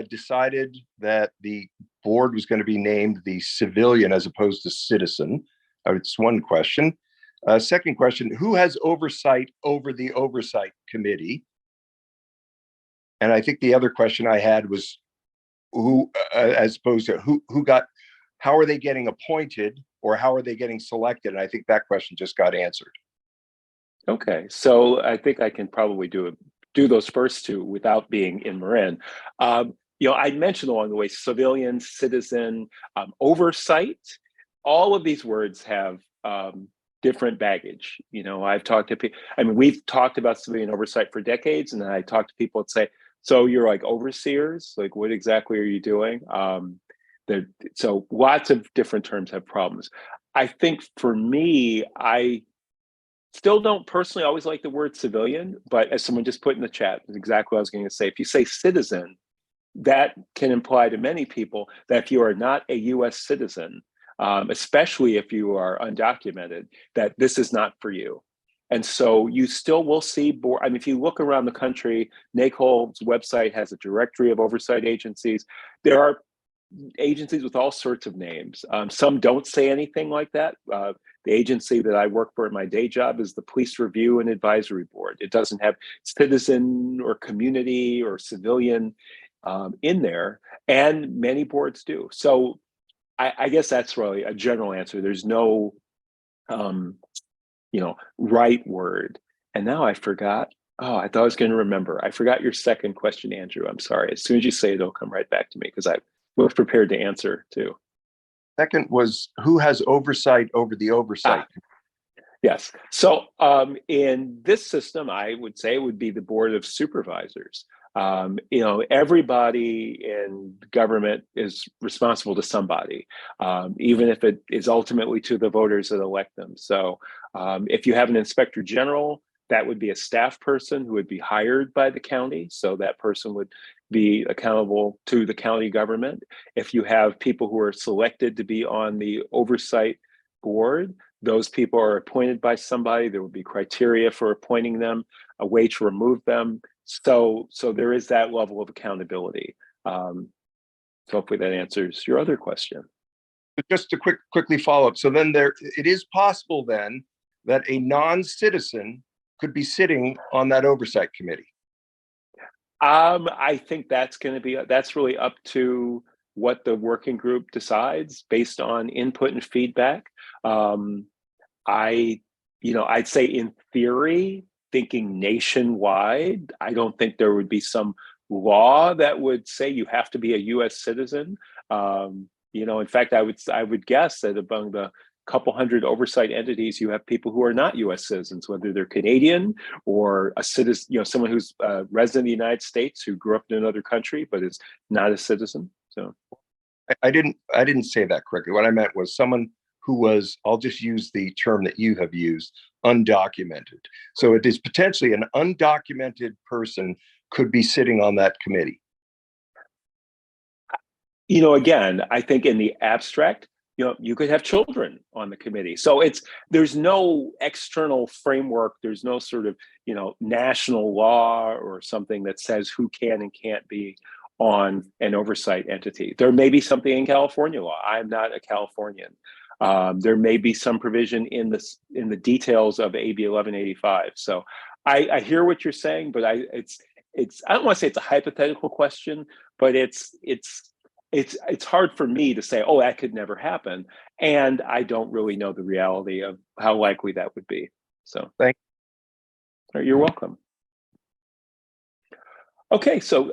decided that the board was going to be named the civilian as opposed to citizen? It's one question. Second question, who has oversight over the oversight committee? And I think the other question I had was who, as opposed to how are they getting appointed or how are they getting selected? And I think that question just got answered. Okay, so I think I can probably do those first two without being in Marin. I mentioned along the way, civilian, citizen, oversight. All of these words have different baggage. I've talked to people. I mean, we've talked about civilian oversight for decades, and then I talk to people and say, "So you're like overseers? Like, what exactly are you doing?" So lots of different terms have problems. I think for me, I still don't personally always like the word civilian, but as someone just put in the chat, that's exactly what I was going to say. If you say citizen, that can imply to many people that if you are not a US citizen, especially if you are undocumented, that this is not for you. And so you still will see, if you look around the country, NACOL's website has a directory of oversight agencies. There are agencies with all sorts of names. Some don't say anything like that. The agency that I work for in my day job is the Police Review and Advisory Board. It doesn't have citizen or community or civilian in there, and many boards do. So I guess that's really a general answer. There's no, right word. And now I forgot. Oh, I thought I was going to remember. I forgot your second question, Andrew. I'm sorry. As soon as you say it, it'll come right back to me because I was prepared to answer too. Second was who has oversight over the oversight? Yes. So in this system, I would say it would be the Board of Supervisors. Everybody in government is responsible to somebody, even if it is ultimately to the voters that elect them. So if you have an inspector general, that would be a staff person who would be hired by the county. So that person would be accountable to the county government. If you have people who are selected to be on the oversight board, those people are appointed by somebody. There would be criteria for appointing them, a way to remove them. So there is that level of accountability. So hopefully that answers your other question. Just to quickly follow up. So then it is possible then that a non-citizen could be sitting on that oversight committee. I think that's really up to what the working group decides based on input and feedback. I'd say in theory, thinking nationwide, I don't think there would be some law that would say you have to be a U.S. citizen. In fact, I would guess that among the couple hundred oversight entities, you have people who are not U.S. citizens, whether they're Canadian or a citizen, someone who's a resident of the United States who grew up in another country but is not a citizen. So, I didn't say that correctly. What I meant was someone who was, I'll just use the term that you have used, undocumented. So it is potentially an undocumented person could be sitting on that committee. Again, I think in the abstract, you could have children on the committee. So there's no external framework. There's no sort of, national law or something that says who can and can't be on an oversight entity. There may be something in California law. I'm not a Californian. There may be some provision in the details of AB 1185. So I hear what you're saying, but I don't want to say it's a hypothetical question, but it's hard for me to say, oh, that could never happen. And I don't really know the reality of how likely that would be. So thank you. You're welcome. Okay, so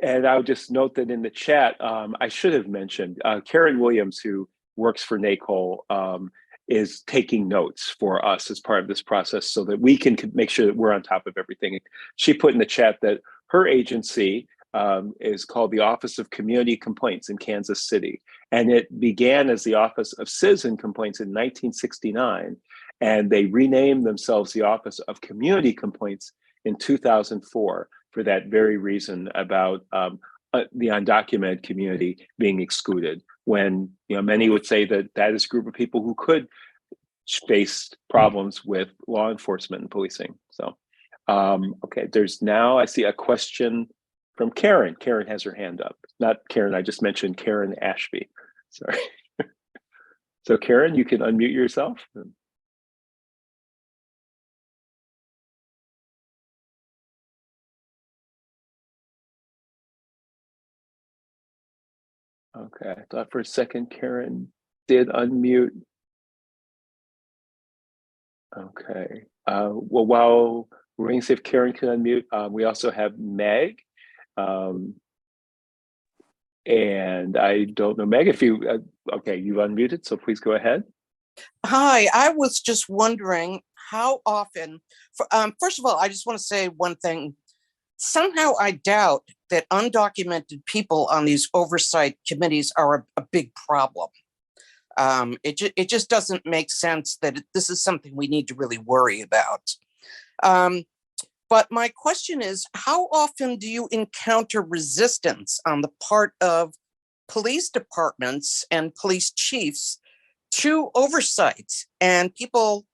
and I'll just note that in the chat, I should have mentioned Karen Williams, who works for NACOL, is taking notes for us as part of this process so that we can make sure that we're on top of everything. She put in the chat that her agency is called the Office of Community Complaints in Kansas City. And it began as the Office of Citizen Complaints in 1969. And they renamed themselves the Office of Community Complaints in 2004 for that very reason about the undocumented community being excluded, when many would say that is a group of people who could face problems with law enforcement and policing. So, okay, I see a question from Karen. Karen has her hand up. Not Karen, I just mentioned Karen Ashby. Sorry. So Karen, you can unmute yourself. Okay, I thought for a second Karen did unmute. Okay, well, while we're waiting to see if Karen can unmute, we also have Meg. And I don't know, Meg, if you, okay, you unmuted, so please go ahead. Hi, I was just wondering how often, first of all, I just want to say one thing. Somehow I doubt that undocumented people on these oversight committees are a big problem. It just doesn't make sense that this is something we need to really worry about. But my question is, how often do you encounter resistance on the part of police departments and police chiefs to oversight and people,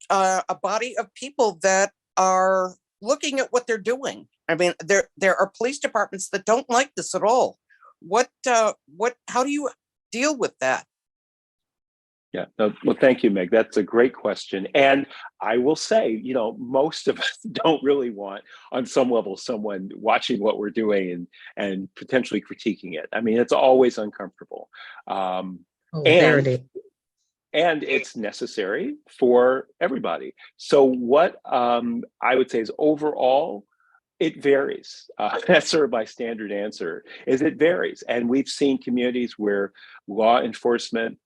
a body of people that are looking at what they're doing? I mean, there are police departments that don't like this at all. How do you deal with that? Yeah, no, well, thank you, Meg. That's a great question. And I will say, most of us don't really want, on some level, someone watching what we're doing and potentially critiquing it. I mean, it's always uncomfortable. And it's necessary for everybody. So what I would say is overall, it varies. That's sort of my standard answer, is it varies. And we've seen communities where law enforcement,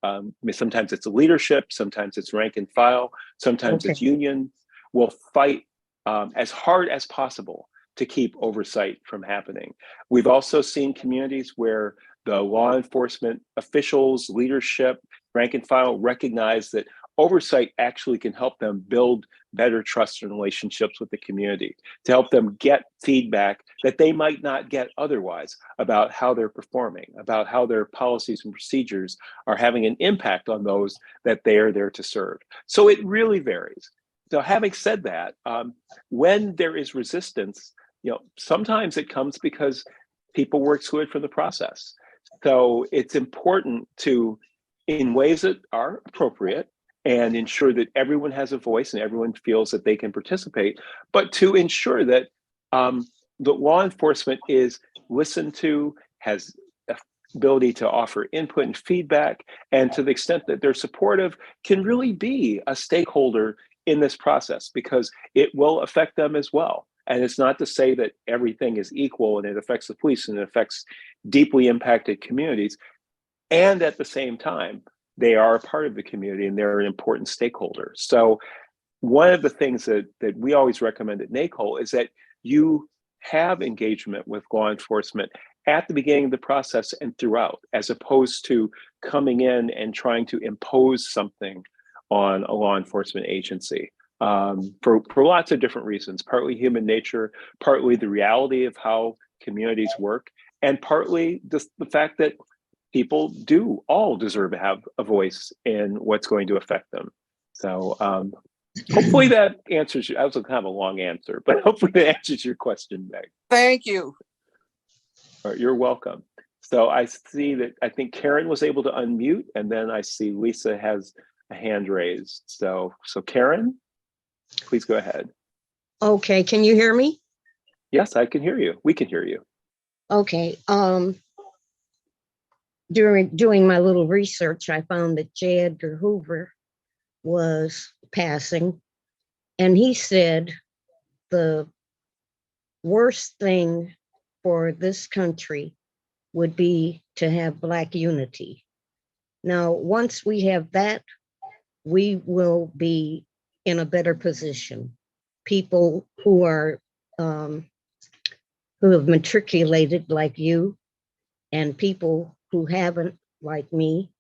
sometimes it's a leadership, sometimes it's rank and file, sometimes it's union, will fight as hard as possible to keep oversight from happening. We've also seen communities where the law enforcement officials, leadership, rank and file recognize that oversight actually can help them build better trust and relationships with the community, to help them get feedback that they might not get otherwise about how they're performing, about how their policies and procedures are having an impact on those that they are there to serve. So it really varies. So having said that, when there is resistance, sometimes it comes because people were excluded from the process. So it's important to, in ways that are appropriate, and ensure that everyone has a voice and everyone feels that they can participate, but to ensure that the law enforcement is listened to, has ability to input and feedback, and to the extent that they're supportive, can really be a stakeholder in this process, because it will affect them as well. And it's not to say that everything is equal and it affects the police and it affects deeply impacted communities. And at the same time, they are a part of the community and they're an important stakeholder. So one of the things that we always recommend at NACOL is that you have engagement with law enforcement at the beginning of the process and throughout, as opposed to coming in and trying to impose something on a law enforcement agency, for lots of different reasons, partly human nature, partly the reality of how communities work, and partly just the fact that people do all deserve to have a voice in what's going to affect them. So hopefully that answers you. That was kind of a long answer, but hopefully that answers your question, Meg. Thank you. All right, you're welcome. So I see that I think Karen was able to unmute, and then I see Lisa has a hand raised. So Karen, please go ahead. Okay, can you hear me? Yes, I can hear you. We can hear you. Okay. During doing my little research, I found that J. Edgar Hoover was passing, and he said the worst thing for this country would be to have Black unity. Now, once we have that, we will be in a better position. People who are who have matriculated like you, and people who haven't like me,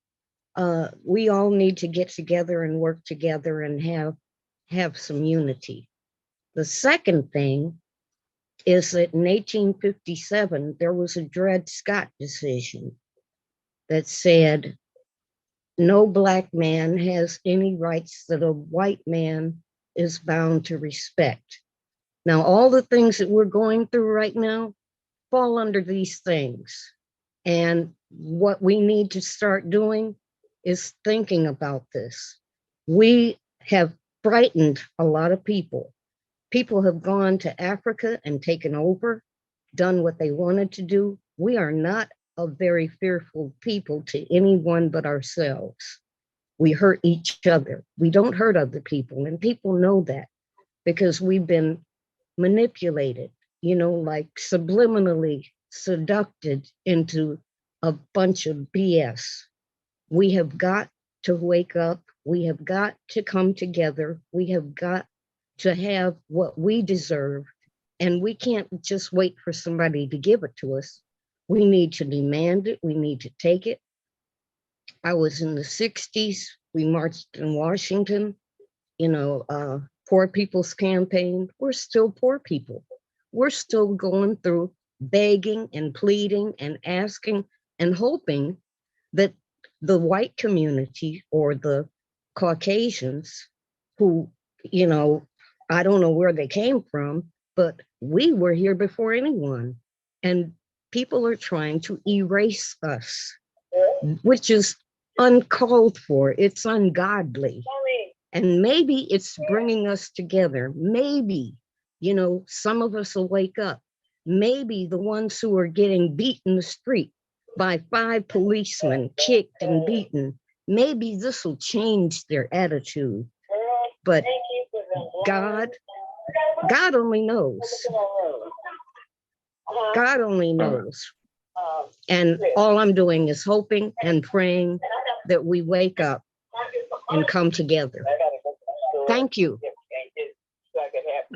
we all need to get together and work together and have some unity. The second thing is that in 1857, there was a Dred Scott decision that said, no Black man has any rights that a white man is bound to respect. Now, all the things that we're going through right now fall under these things. And what we need to start doing is thinking about this. We have frightened a lot of people. People have gone to Africa and taken over, done what they wanted to do. We are not a very fearful people to anyone but ourselves. We hurt each other. We don't hurt other people, and people know that because we've been manipulated, like subliminally seduced into a bunch of BS. We have got to wake up. We have got to come together. We have got to have what we deserve. And we can't just wait for somebody to give it to us. We need to demand it. We need to take it. I was in the 60s. We marched in Washington, Poor People's Campaign. We're still poor people. We're still going through begging and pleading and asking and hoping that the white community or the Caucasians who, I don't know where they came from, but we were here before anyone. And people are trying to erase us, which is uncalled for. It's ungodly. And maybe it's bringing us together. Maybe, some of us will wake up. Maybe the ones who are getting beat in the street by 5 policemen, kicked and beaten, maybe this will change their attitude. But God only knows. God only knows. And all I'm doing is hoping and praying that we wake up and come together. Thank you.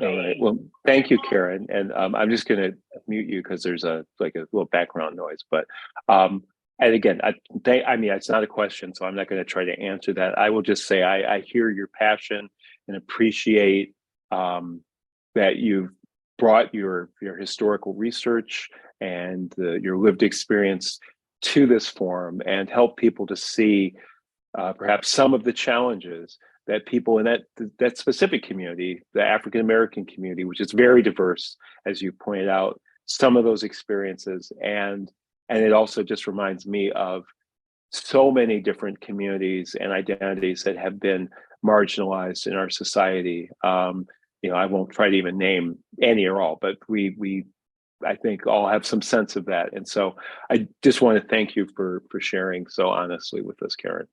All right. Well, thank you, Karen. And I'm just going to mute you because there's a little background noise. But and again, it's not a question, so I'm not going to try to answer that. I will just say I hear your passion and appreciate that you've brought your historical research and your lived experience to this forum and help people to see perhaps some of the challenges that people in that specific community, the African American community, which is very diverse, as you pointed out, some of those experiences. And it also just reminds me of so many different communities and identities that have been marginalized in our society. I won't try to even name any or all, but we I think all have some sense of that. And so I just want to thank you for sharing so honestly with us, Karen.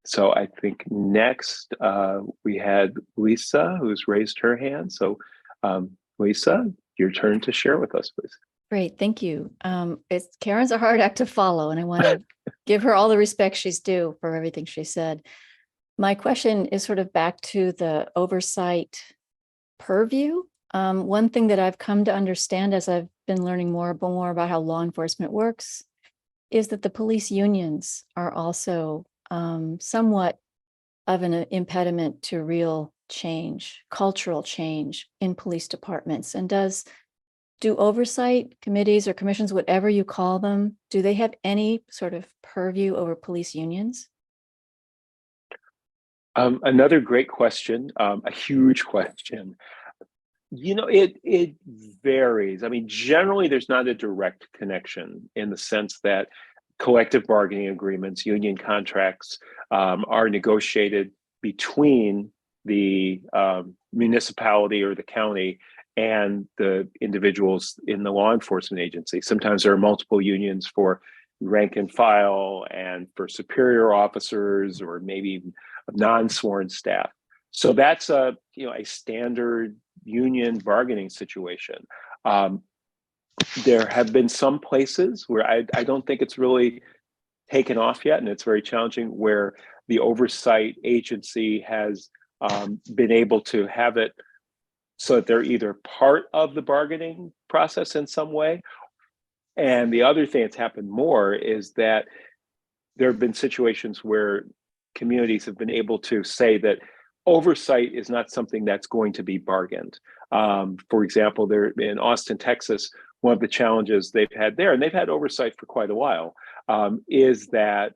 So I think next we had Lisa, who's raised her hand. So Lisa, your turn to share with us, please. Great, thank you. Karen's a hard act to follow, and I want to give her all the respect she's due for everything she said. My question is sort of back to the oversight purview. One thing that I've come to understand as I've been learning more about how law enforcement works is that the police unions are also somewhat of an impediment to real change, cultural change in police departments. And do oversight committees or commissions, whatever you call them, do they have any sort of purview over police unions? Another great question, a huge question. It varies. I mean, generally, there's not a direct connection in the sense that collective bargaining agreements, union contracts are negotiated between the municipality or the county and the individuals in the law enforcement agency. Sometimes there are multiple unions for rank and file and for superior officers or maybe even non-sworn staff. So that's a standard union bargaining situation. There have been some places where I don't think it's really taken off yet, and it's very challenging, where the oversight agency has been able to have it so that they're either part of the bargaining process in some way. And the other thing that's happened more is that there have been situations where communities have been able to say that oversight is not something that's going to be bargained. For example, there in Austin, Texas, one of the challenges they've had there, and they've had oversight for quite a while, is that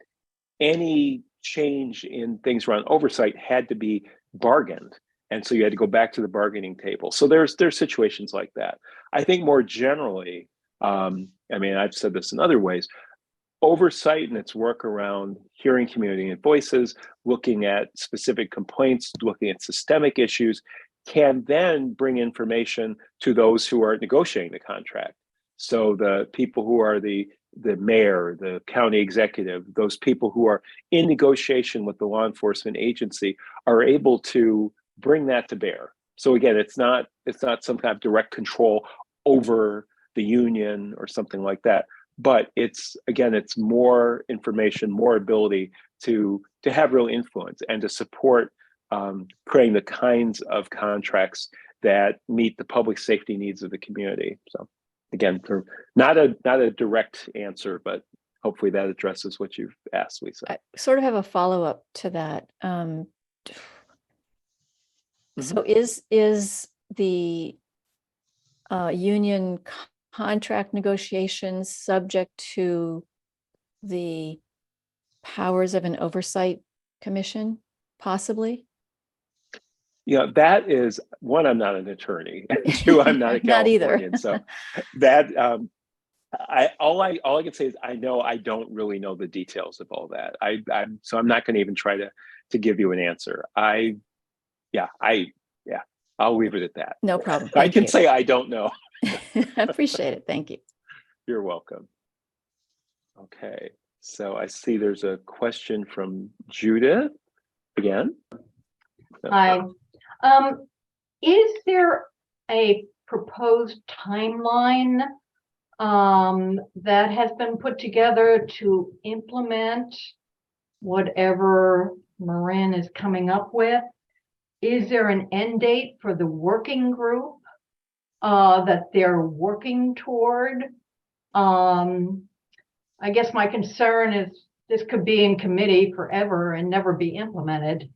any change in things around oversight had to be bargained. And so you had to go back to the bargaining table. So there's situations like that. I think more generally, I've said this in other ways, oversight and its work around hearing community and voices, looking at specific complaints, looking at systemic issues, can then bring information to those who are negotiating the contract. So the people who are the mayor, the county executive, those people who are in negotiation with the law enforcement agency are able to bring that to bear. So again, it's not some kind of direct control over the union or something like that, but it's more information, more ability to have real influence and to support creating the kinds of contracts that meet the public safety needs of the community. So again, not a direct answer, but hopefully that addresses what you've asked, Lisa. I sort of have a follow-up to that. So is the union contract negotiations subject to the powers of an oversight commission, possibly? That is one, I'm not an attorney. Two, I'm not a Californian. So that all I can say is I know I don't really know the details of all that. So I'm not going to even try to give you an answer. I'll leave it at that. No problem. I can say I don't know. I appreciate it. Thank you. You're welcome. Okay, so I see there's a question from Judith again. Hi. Is there a proposed timeline that has been put together to implement whatever Marin is coming up with? Is there an end date for the working group that they're working toward? I guess my concern is this could be in committee forever and never be implemented.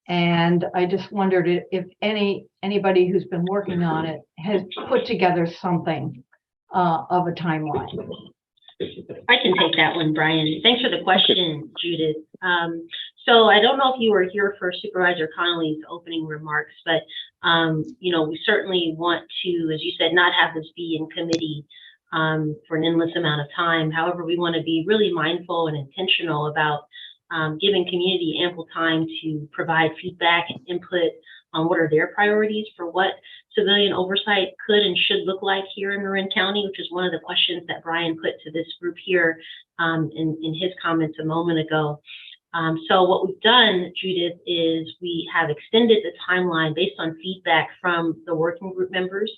And I just wondered if anybody who's been working on it has put together something of a timeline. I can take that one, Brian. Thanks for the question, Judith. So I don't know if you were here for Supervisor Connolly's opening remarks, but We certainly want to, as you said, not have this be in committee for an endless amount of time. However, we want to be really mindful and intentional about giving community ample time to provide feedback and input on what are their priorities for what civilian oversight could and should look like here in Marin County, which is one of the questions that Brian put to this group here in his comments a moment ago. So what we've done, Judith, is we have extended the timeline based on feedback from the working group members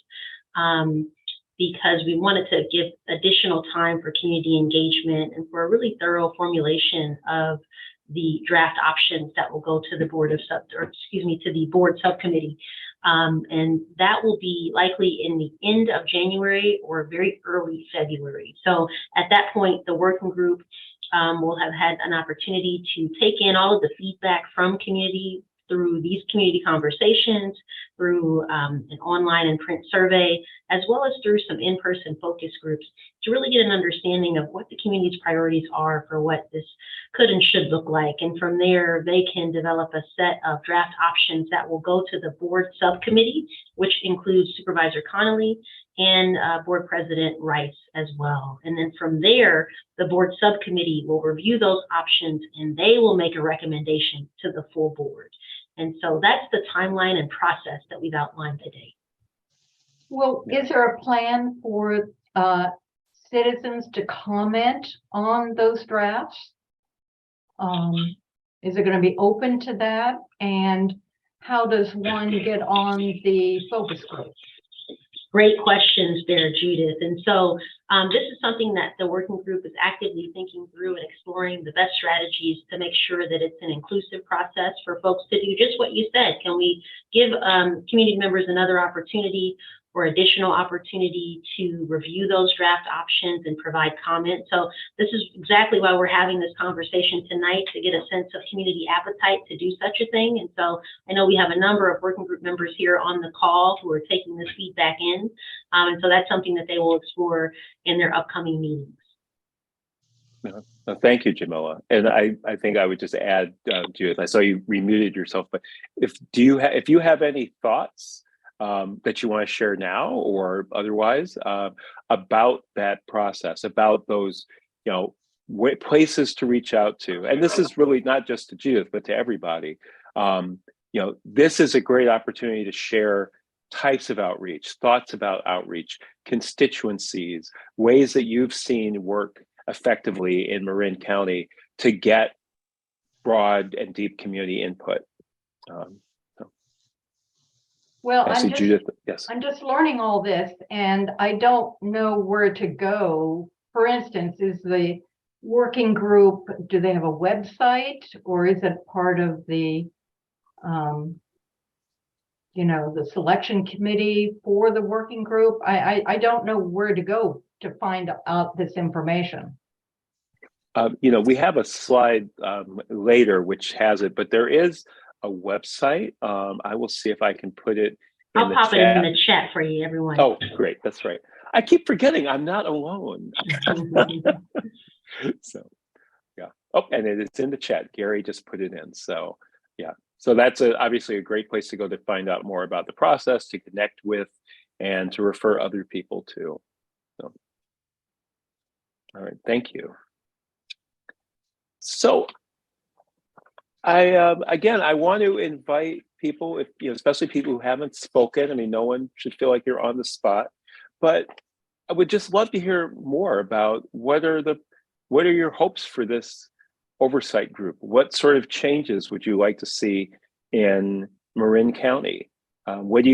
because we wanted to give additional time for community engagement and for a really thorough formulation of the draft options that will go to the to the board subcommittee. And that will be likely in the end of January or very early February. So at that point, the working group will have had an opportunity to take in all of the feedback from community through these community conversations, through an online and print survey, as well as through some in-person focus groups to really get an understanding of what the community's priorities are for what this could and should look like. And from there, they can develop a set of draft options that will go to the board subcommittee, which includes Supervisor Connolly and Board President Rice as well. And then from there, the board subcommittee will review those options and they will make a recommendation to the full board. And so that's the timeline and process that we've outlined today. Well, is there a plan for citizens to comment on those drafts? Is it going to be open to that? And how does one get on the focus group? Great questions there, Judith. And so this is something that the working group is actively thinking through and exploring the best strategies to make sure that it's an inclusive process for folks to do just what you said. Can we give community members another opportunity or additional opportunity to review those draft options and provide comment? So this is exactly why we're having this conversation tonight, to get a sense of community appetite to do such a thing. And so I know we have a number of working group members here on the call who are taking this feedback in. And so that's something that they will explore in their upcoming meetings. Thank you, Jamila. And I think I would just add, Judith, I saw you remuted yourself, but if you have any thoughts that you want to share now or otherwise about that process, about those, places to reach out to. And this is really not just to Judith, but to everybody. This is a great opportunity to share types of outreach, thoughts about outreach, constituencies, ways that you've seen work effectively in Marin County to get broad and deep community input. Well, Judith, yes. I'm just learning all this and I don't know where to go. For instance, is the working group, do they have a website or is it part of the, the selection committee for the working group? I don't know where to go to find out this information. We have a slide later which has it, but there is a website. I will see if I can put it in I'll pop it in the chat for you, everyone. Oh, great. That's right. I keep forgetting I'm not alone. So, yeah. Oh, and it's in the chat. Gary just put it in. So, yeah. So that's obviously a great place to go to find out more about the process, to connect with, and to refer other people to. So, all right. Thank you. So, I want to invite people, if especially people who haven't spoken. I mean, no one should feel like you're on the spot, but I would just love to hear more about what are your hopes for this oversight group? What sort of changes would you like to see in Marin County? What do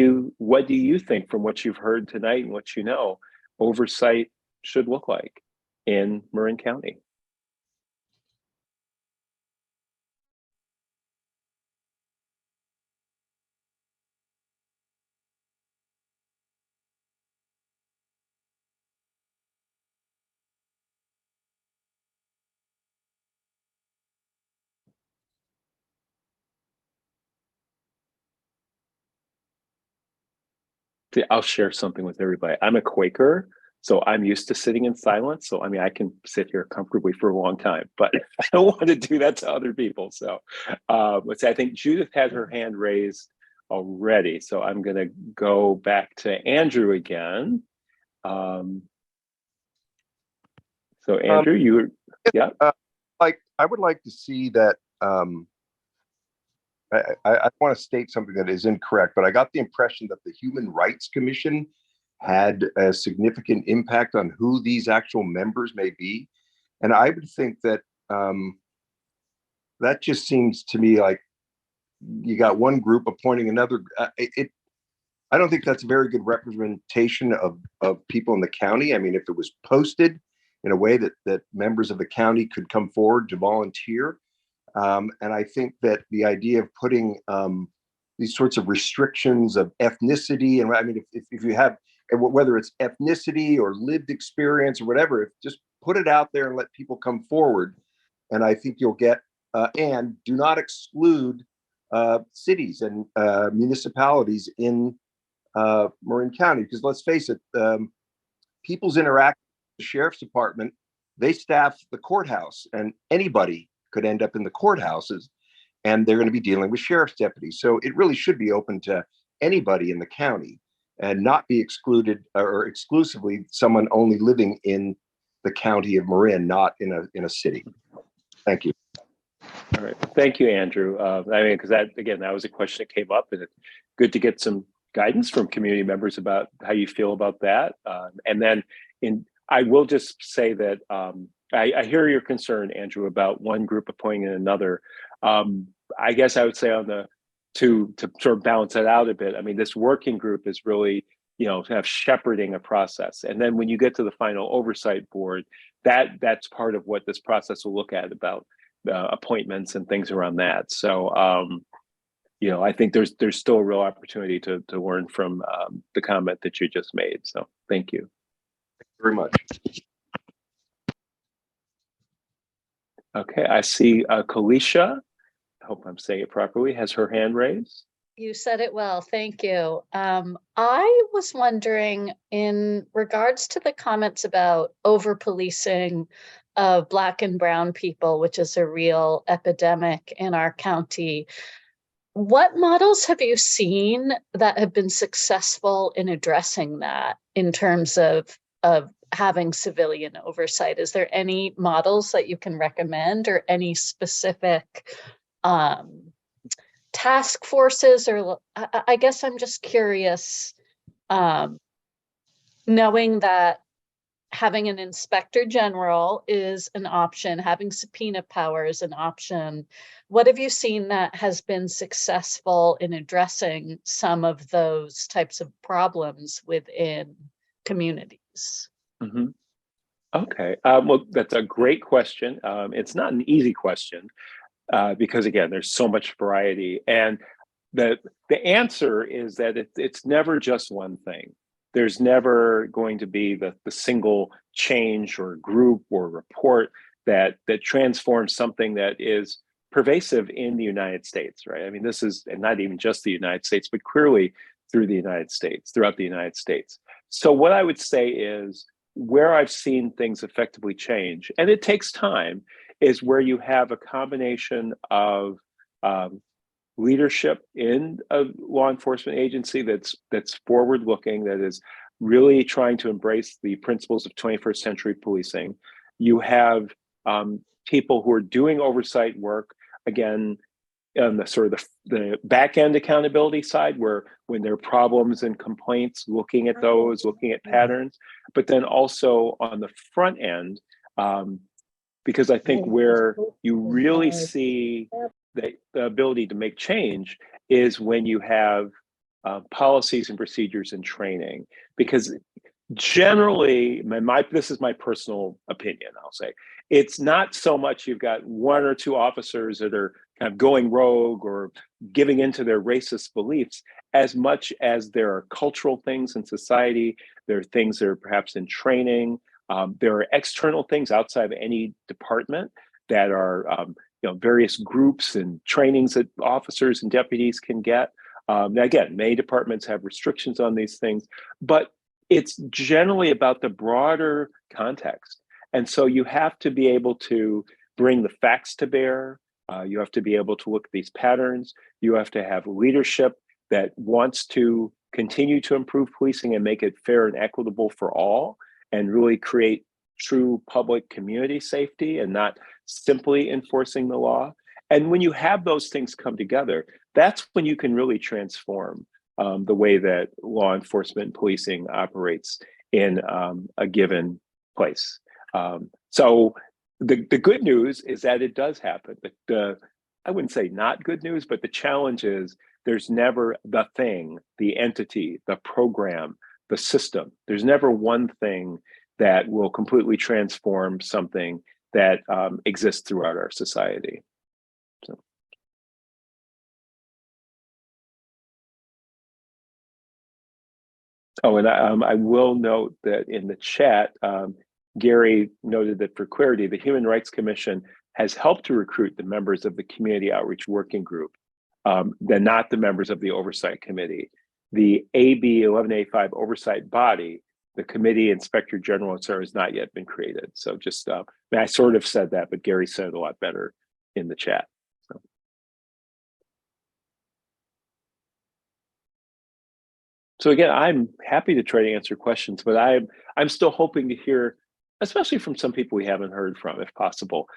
you think, from what you've heard tonight and what you know, oversight should look like in Marin County? I'll share something with everybody. I'm a Quaker, so I'm used to sitting in silence. So, I mean, I can sit here comfortably for a long time, but I don't want to do that to other people. So, let's say I think Judith had her hand raised already. So I'm going to go back to Andrew again. So Andrew, yeah. I would like to see that. I want to state something that is incorrect, but I got the impression that the Human Rights Commission had a significant impact on who these actual members may be. And I would think that that just seems to me like you got one group appointing another. I don't think that's a very good representation of people in the county. I mean, if it was posted in a way that members of the county could come forward to volunteer. And I think that the idea of putting these sorts of restrictions of ethnicity, and I mean, if you have, whether it's ethnicity or lived experience or whatever, just put it out there and let people come forward. And I think you'll get, and do not exclude cities and municipalities in Marin County, because let's face it, people's interaction with the sheriff's department, they staff the courthouse, and anybody could end up in the courthouses, and they're going to be dealing with sheriff's deputies. So it really should be open to anybody in the county and not be excluded or exclusively someone only living in the county of Marin, not in a city. Thank you. All right. Thank you, Andrew. I mean, because that was a question that came up, and it's good to get some guidance from community members about how you feel about that. And then I will just say that I hear your concern, Andrew, about one group appointing another. I guess I would say to sort of balance that out a bit. I mean, this working group is really, to have shepherding a process. And then when you get to the final oversight board, that's part of what this process will look at about appointments and things around that. So, I think there's still a real opportunity to learn from the comment that you just made. So thank you. Thank you very much. Okay, I see Kalisha, I hope I'm saying it properly, has her hand raised. You said it well, thank you. I was wondering, in regards to the comments about over-policing of Black and Brown people, which is a real epidemic in our county, what models have you seen that have been successful in addressing that in terms of having civilian oversight? Is there any models that you can recommend, or any specific task forces? Or I guess I'm just curious, knowing that having an inspector general is an option, having subpoena power is an option. What have you seen that has been successful in addressing some of those types of problems within communities? Mm-hmm. Okay, well, that's a great question. It's not an easy question because, again, there's so much variety. And the answer is that it's never just one thing. There's never going to be the single change or group or report that transforms something that is pervasive in the United States, right? I mean, this is, and not even just the United States, but clearly throughout the United States. So what I would say is, where I've seen things effectively change, and it takes time, is where you have a combination of leadership in a law enforcement agency that's forward-looking, that is really trying to embrace the principles of 21st century policing. You have people who are doing oversight work, again, on the sort of the back end accountability side, where when there are problems and complaints, looking at those, looking at patterns, but then also on the front end, because I think where you really see the ability to make change is when you have policies and procedures and training. Because generally, this is my personal opinion, I'll say, it's not so much you've got one or two officers that are kind of going rogue or giving into their racist beliefs, as much as there are cultural things in society, there are things that are perhaps in training, there are external things outside of any department that are various groups and trainings that officers and deputies can get. Now, again, many departments have restrictions on these things, but it's generally about the broader context. And so you have to be able to bring the facts to bear. You have to be able to look at these patterns. You have to have leadership that wants to continue to improve policing and make it fair and equitable for all, and really create true public community safety and not simply enforcing the law. And when you have those things come together, that's when you can really transform the way that law enforcement and policing operates in a given place. So the good news is that it does happen. I wouldn't say not good news, but the challenge is there's never the thing, the entity, the program, the system. There's never one thing that will completely transform something that exists throughout our society. So. Oh, and I will note that in the chat, Gary noted that for clarity, the Human Rights Commission has helped to recruit the members of the Community Outreach Working Group. They're not the members of the Oversight Committee. The AB 1185 Oversight Body, the Committee Inspector General, et cetera, has not yet been created. So just, I sort of said that, but Gary said it a lot better in the chat. So again, I'm happy to try to answer questions, but I'm still hoping to hear, especially from some people we haven't heard from, if possible.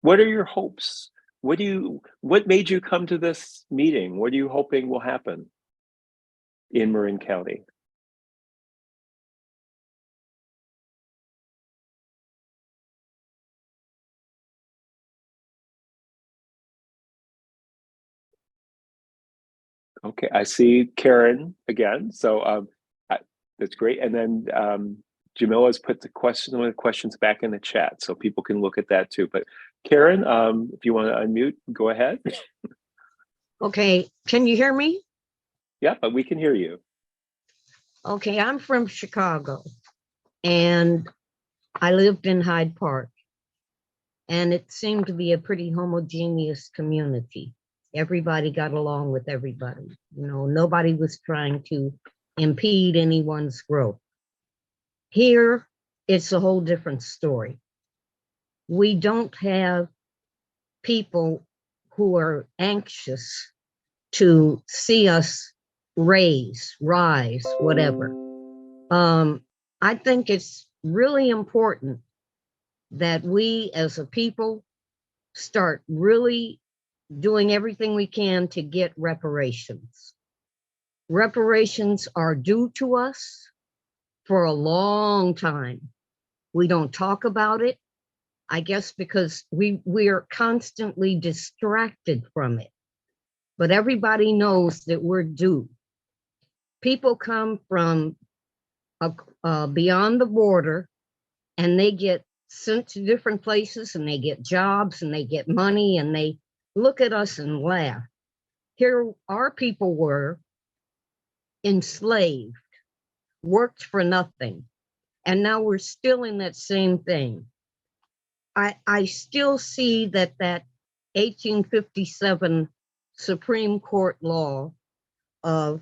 What are your hopes? What made you come to this meeting? What are you hoping will happen in Marin County? Okay, I see Karen again. So that's great. And then Jamila's put one of the questions back in the chat, so people can look at that too. But Karen, if you want to unmute, go ahead. Okay, can you hear me? Yeah, but we can hear you. Okay, I'm from Chicago and I lived in Hyde Park, and it seemed to be a pretty homogeneous community. Everybody got along with everybody. You know, nobody was trying to impede anyone's growth. Here, it's a whole different story. We don't have people who are anxious to see us rise, whatever. I think it's really important that we as a people start really doing everything we can to get reparations. Reparations are due to us for a long time. We don't talk about it, I guess because we are constantly distracted from it. But everybody knows that we're due. People come from beyond the border and they get sent to different places and they get jobs and they get money and they look at us and laugh. Here, our people were enslaved, worked for nothing, and now we're still in that same thing. I still see that 1857 Supreme Court law of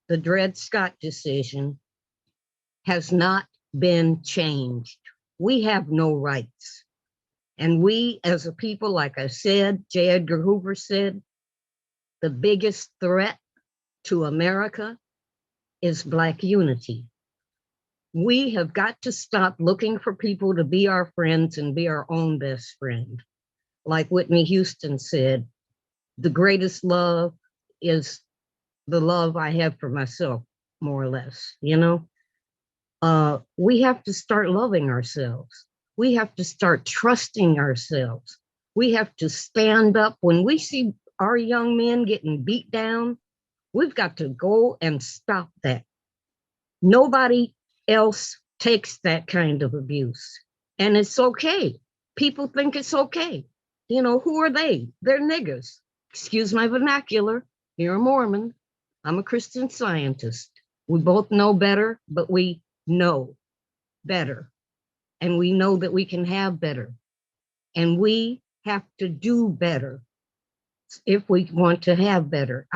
the Dred Scott decision has not been changed. We have no rights. And we as a people, like I said, J. Edgar Hoover said, the biggest threat to America is Black unity. We have got to stop looking for people to be our friends and be our own best friend. Like Whitney Houston said, the greatest love is the love I have for myself, more or less, you know? We have to start loving ourselves. We have to start trusting ourselves. We have to stand up. When we see our young men getting beat down, we've got to go and stop that. Nobody else takes that kind of abuse. And it's okay. People think it's okay. You know, who are they? They're niggers. Excuse my vernacular. You're a Mormon. I'm a Christian Scientist. We both know better, but we know better. And we know that we can have better. And we have to do better if we want to have better.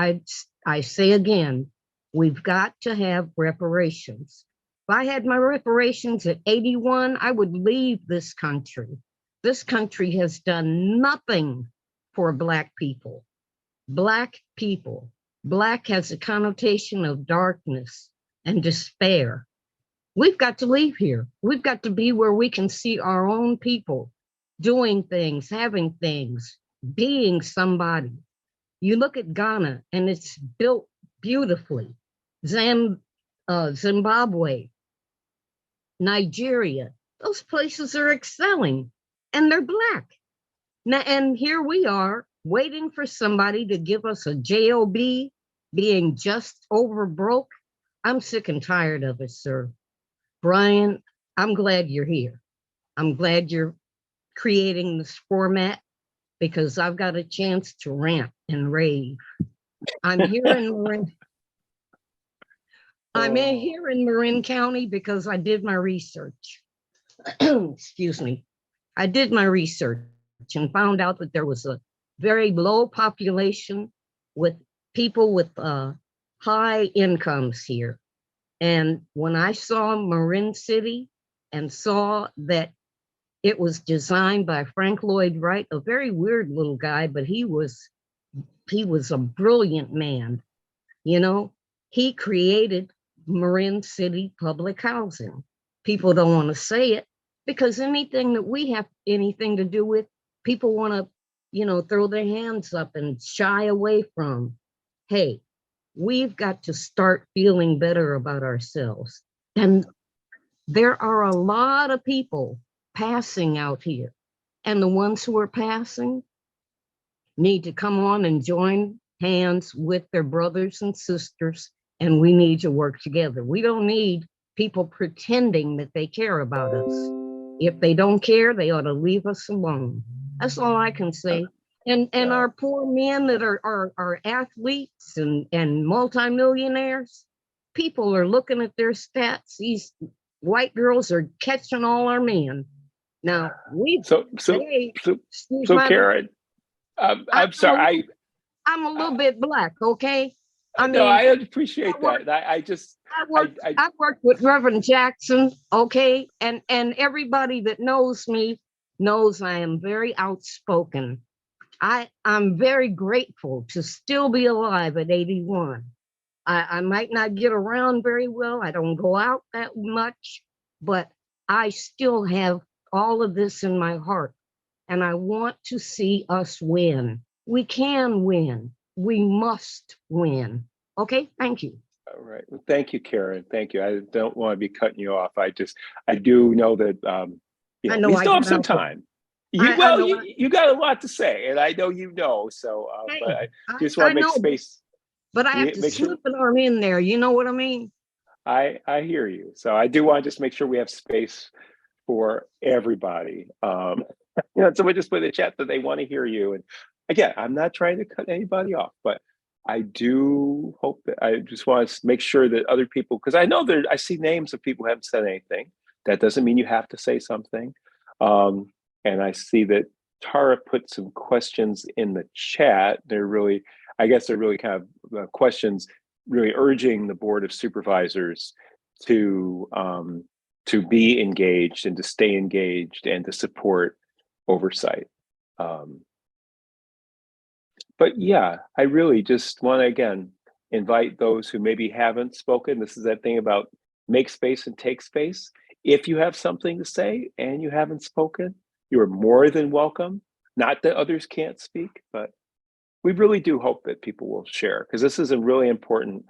I say again, we've got to have reparations. If I had my reparations at 81, I would leave this country. This country has done nothing for Black people. Black people. Black has a connotation of darkness and despair. We've got to leave here. We've got to be where we can see our own people doing things, having things, being somebody. You look at Ghana and it's built beautifully. Zimbabwe, Nigeria, those places are excelling and they're Black. Now, and here we are waiting for somebody to give us a job, being just over broke. I'm sick and tired of it, sir. Brian, I'm glad you're here. I'm glad you're creating this format because I've got a chance to rant and rave. I'm here in Marin. Here in Marin County because I did my research. Excuse me. I did my research and found out that there was a very low population with people with high incomes here. And when I saw Marin City and saw that it was designed by Frank Lloyd Wright, a very weird little guy, but he was a brilliant man. You know, he created Marin City public housing. People don't want to say it because anything that we have anything to do with, people want to, you know, throw their hands up and shy away from. Hey, we've got to start feeling better about ourselves. And there are a lot of people passing out here. And the ones who are passing need to come on and join hands with their brothers and sisters. And we need to work together. We don't need people pretending that they care about us. If they don't care, they ought to leave us alone. That's all I can say. And our poor men that are athletes and multimillionaires, people are looking at their stats. These white girls are catching all our men. Now so Karen, I'm sorry. I'm a little bit Black, okay? I mean, no, I appreciate that. I worked with Reverend Jackson, okay, and everybody that knows me knows I am very outspoken. I'm very grateful to still be alive at 81. I might not get around very well. I don't go out that much, but I still have all of this in my heart. And I want to see us win. We can win. We must win. Okay, thank you. All right. Well, thank you, Karen. Thank you. I don't want to be cutting you off. I do know that you know, we still have some time. You got a lot to say, and I know you know. So, but I just want to make space. But I have to slip an arm in there. You know what I mean? I hear you. So I do want to just make sure we have space for everybody. You know, someone just put in the chat that they want to hear you. And again, I'm not trying to cut anybody off, but I do hope that I just want to make sure that other people, because I know I see names of people who haven't said anything. That doesn't mean you have to say something. And I see that Tara put some questions in the chat. I guess they're really kind of questions really urging the Board of Supervisors to be engaged and to stay engaged and to support oversight. But yeah, I really just want to, again, invite those who maybe haven't spoken. This is that thing about make space and take space. If you have something to say and you haven't spoken, you are more than welcome. Not that others can't speak, but we really do hope that people will share, because this is a really important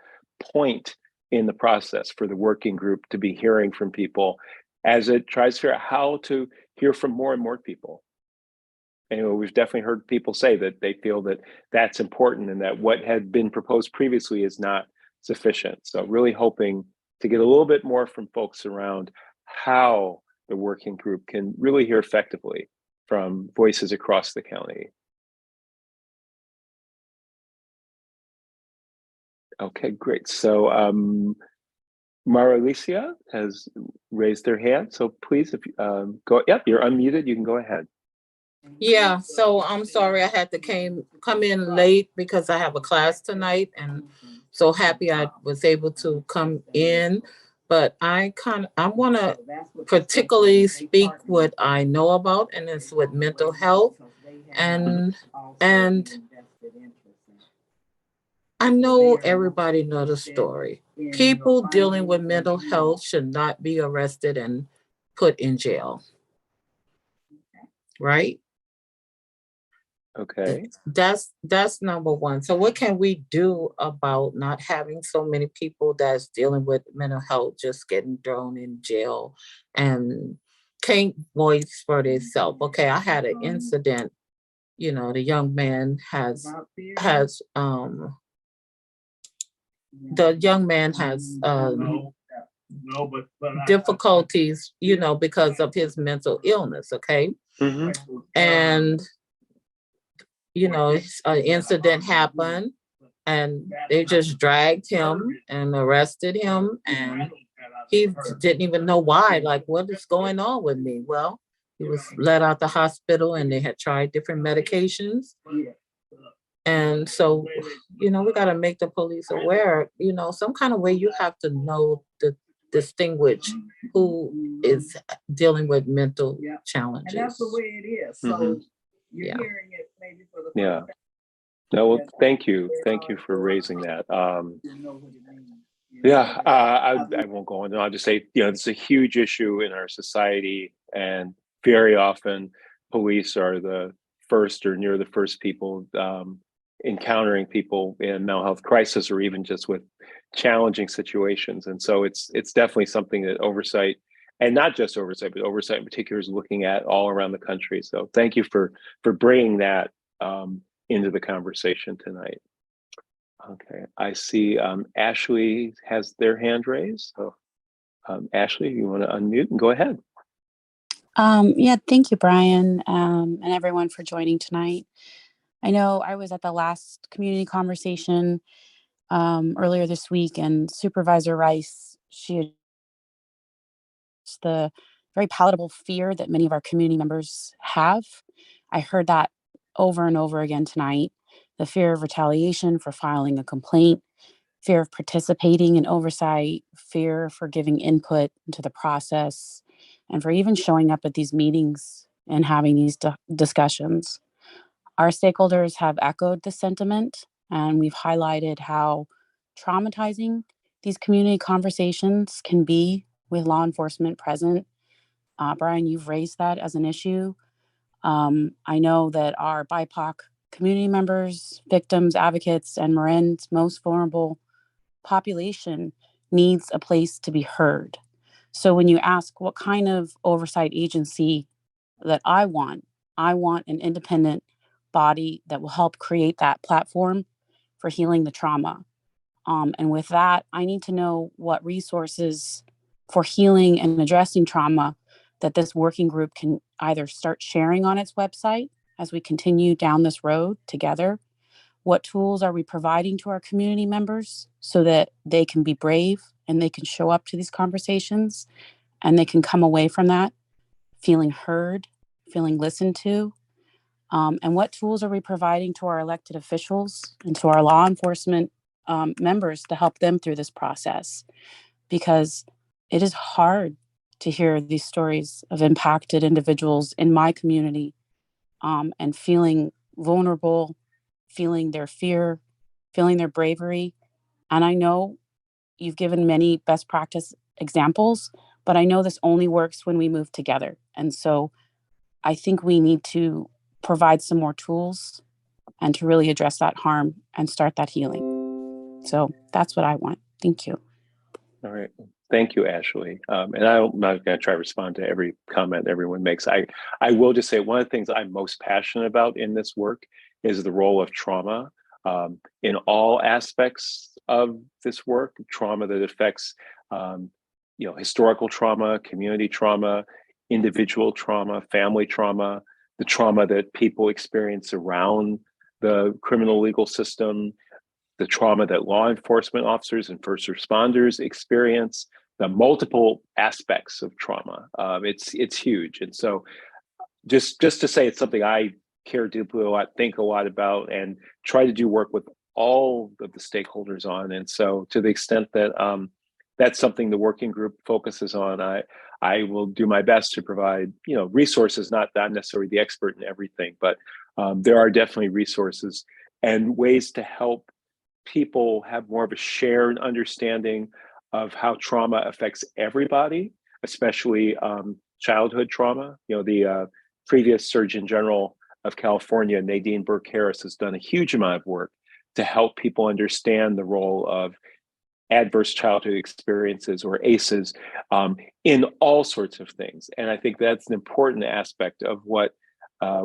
point in the process for the working group to be hearing from people as it tries to figure out how to hear from more and more people. And we've definitely heard people say that they feel that that's important and that what had been proposed previously is not sufficient. So really hoping to get a little bit more from folks around how the working group can really hear effectively from voices across the county. Okay, great. So Mara Alicia has raised their hand. So please, if go, yep, you're unmuted. You can go ahead. Yeah, so I'm sorry I had to come in late because I have a class tonight, and so happy I was able to come in. But I want to particularly speak what I know about, and it's with mental health and I know everybody know the story. People dealing with mental health should not be arrested and put in jail. Right? Okay. That's number one. So what can we do about not having so many people that's dealing with mental health just getting thrown in jail and can't voice for themselves? Okay, I had an incident, the young man has the young man has difficulties, because of his mental illness, okay? Mhm. And an incident happened and they just dragged him and arrested him, and he didn't even know why, like, what is going on with me? Well, he was let out the hospital and they had tried different medications. And so, we got to make the police aware, some kind of way you have to know to distinguish who is dealing with mental challenges. And that's the way it is. So Mhm. you're Yeah. hearing it maybe for the Yeah. first time. No, well, thank you. Thank you for raising that. Yeah, I won't go on. I'll just say, it's a huge issue in our society, and very often police are the first or near the first people encountering people in mental health crisis, or even just with challenging situations. And so it's definitely something that Oversight, and not just Oversight, but Oversight in particular, is looking at all around the country. So thank you for bringing that into the conversation tonight. Okay, I see Ashley has their hand raised. So Ashley, you want to unmute and go ahead. Yeah, thank you, Brian, and everyone for joining tonight. I know I was at the last community conversation earlier this week, and Supervisor Rice, she had the very palatable fear that many of our community members have. I heard that over and over again tonight. The fear of retaliation for filing a complaint, fear of participating in oversight, fear for giving input into the process, and for even showing up at these meetings and having these discussions. Our stakeholders have echoed the sentiment, and we've highlighted how traumatizing these community conversations can be with law enforcement present. Brian, you've raised that as an issue. I know that our BIPOC community members, victims, advocates, and Marin's most vulnerable population needs a place to be heard. So when you ask what kind of oversight agency that I want an independent body that will help create that platform for healing the trauma. And with that, I need to know what resources for healing and addressing trauma that this working group can either start sharing on its website as we continue down this road together. What tools are we providing to our community members so that they can be brave and they can show up to these conversations and they can come away from that feeling heard, feeling listened to? And what tools are we providing to our elected officials and to our law enforcement members to help them through this process? Because it is hard to hear these stories of impacted individuals in my community and feeling vulnerable, feeling their fear, feeling their bravery. And I know you've given many best practice examples, but I know this only works when we move together. And so I think we need to provide some more tools and to really address that harm and start that healing. So that's what I want. Thank you. All right. Thank you, Ashley. And I'm not going to try to respond to every comment everyone makes. I will just say one of the things I'm most passionate about in this work is the role of trauma in all aspects of this work. Trauma that affects, historical trauma, community trauma, individual trauma, family trauma, the trauma that people experience around the criminal legal system, the trauma that law enforcement officers and first responders experience, the multiple aspects of trauma. It's huge. And so just to say it's something I care deeply a lot, think a lot about, and try to do work with all of the stakeholders on. And so to the extent that that's something the working group focuses on, I will do my best to provide, resources, not necessarily the expert in everything, but there are definitely resources and ways to help people have more of a shared understanding of how trauma affects everybody, especially childhood trauma. You know, the previous Surgeon General of California, Nadine Burke-Harris, has done a huge amount of work to help people understand the role of adverse childhood experiences, or ACEs, in all sorts of things. And I think that's an important aspect of what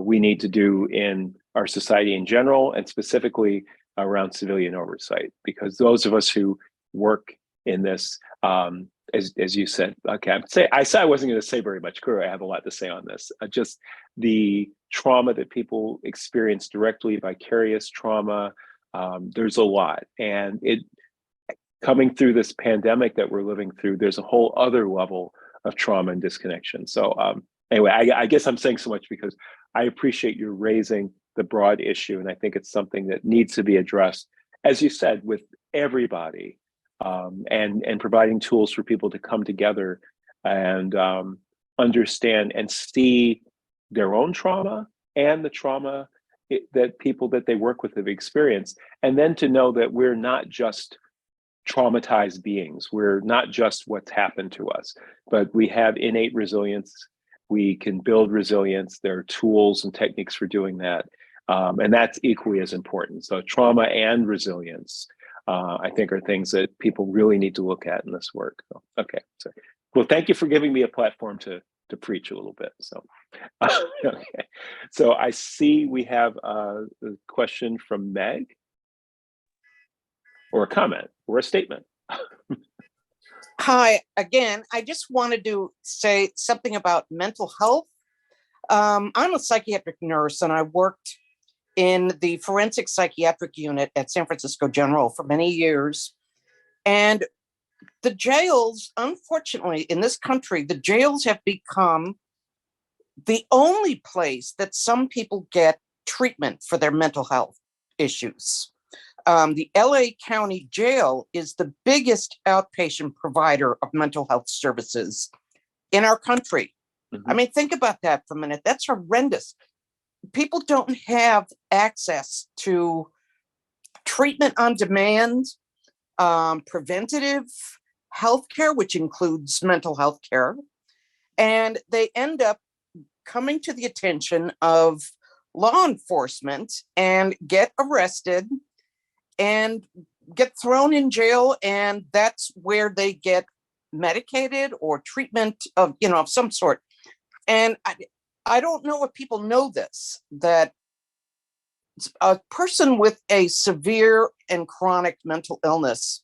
we need to do in our society in general, and specifically around civilian oversight, because those of us who work in this, as you said, okay, I said I wasn't going to say very much. Clearly, I have a lot to say on this. Just the trauma that people experience directly, vicarious trauma. There's a lot, and coming through this pandemic that we're living through, there's a whole other level of trauma and disconnection. So anyway, I guess I'm saying so much because I appreciate you raising the broad issue, and I think it's something that needs to be addressed, as you said, with everybody, and providing tools for people to come together and understand and see their own trauma and the trauma that people that they work with have experienced, and then to know that we're not just traumatized beings. We're not just what's happened to us, but we have innate resilience. We can build resilience. There are tools and techniques for doing that. And that's equally as important. So trauma and resilience, I think, are things that people really need to look at in this work. So, okay. So, well, thank you for giving me a platform to preach a little bit. So, okay. So I see we have a question from Meg, or a comment, or a statement. Hi, again, I just wanted to say something about mental health. I'm a psychiatric nurse, and I worked in the forensic psychiatric unit at San Francisco General for many years. And the jails, unfortunately, in this country, the jails have become the only place that some people get treatment for their mental health issues. The LA County Jail is the biggest outpatient provider of mental health services in our country. Mm-hmm. I mean, think about that for a minute. That's horrendous. People don't have access to treatment on demand, preventative health care, which includes mental health care. And they end up coming to the attention of law enforcement and get arrested and get thrown in jail, and that's where they get medicated or treatment of, of some sort. And I don't know if people know this, that a person with a severe and chronic mental illness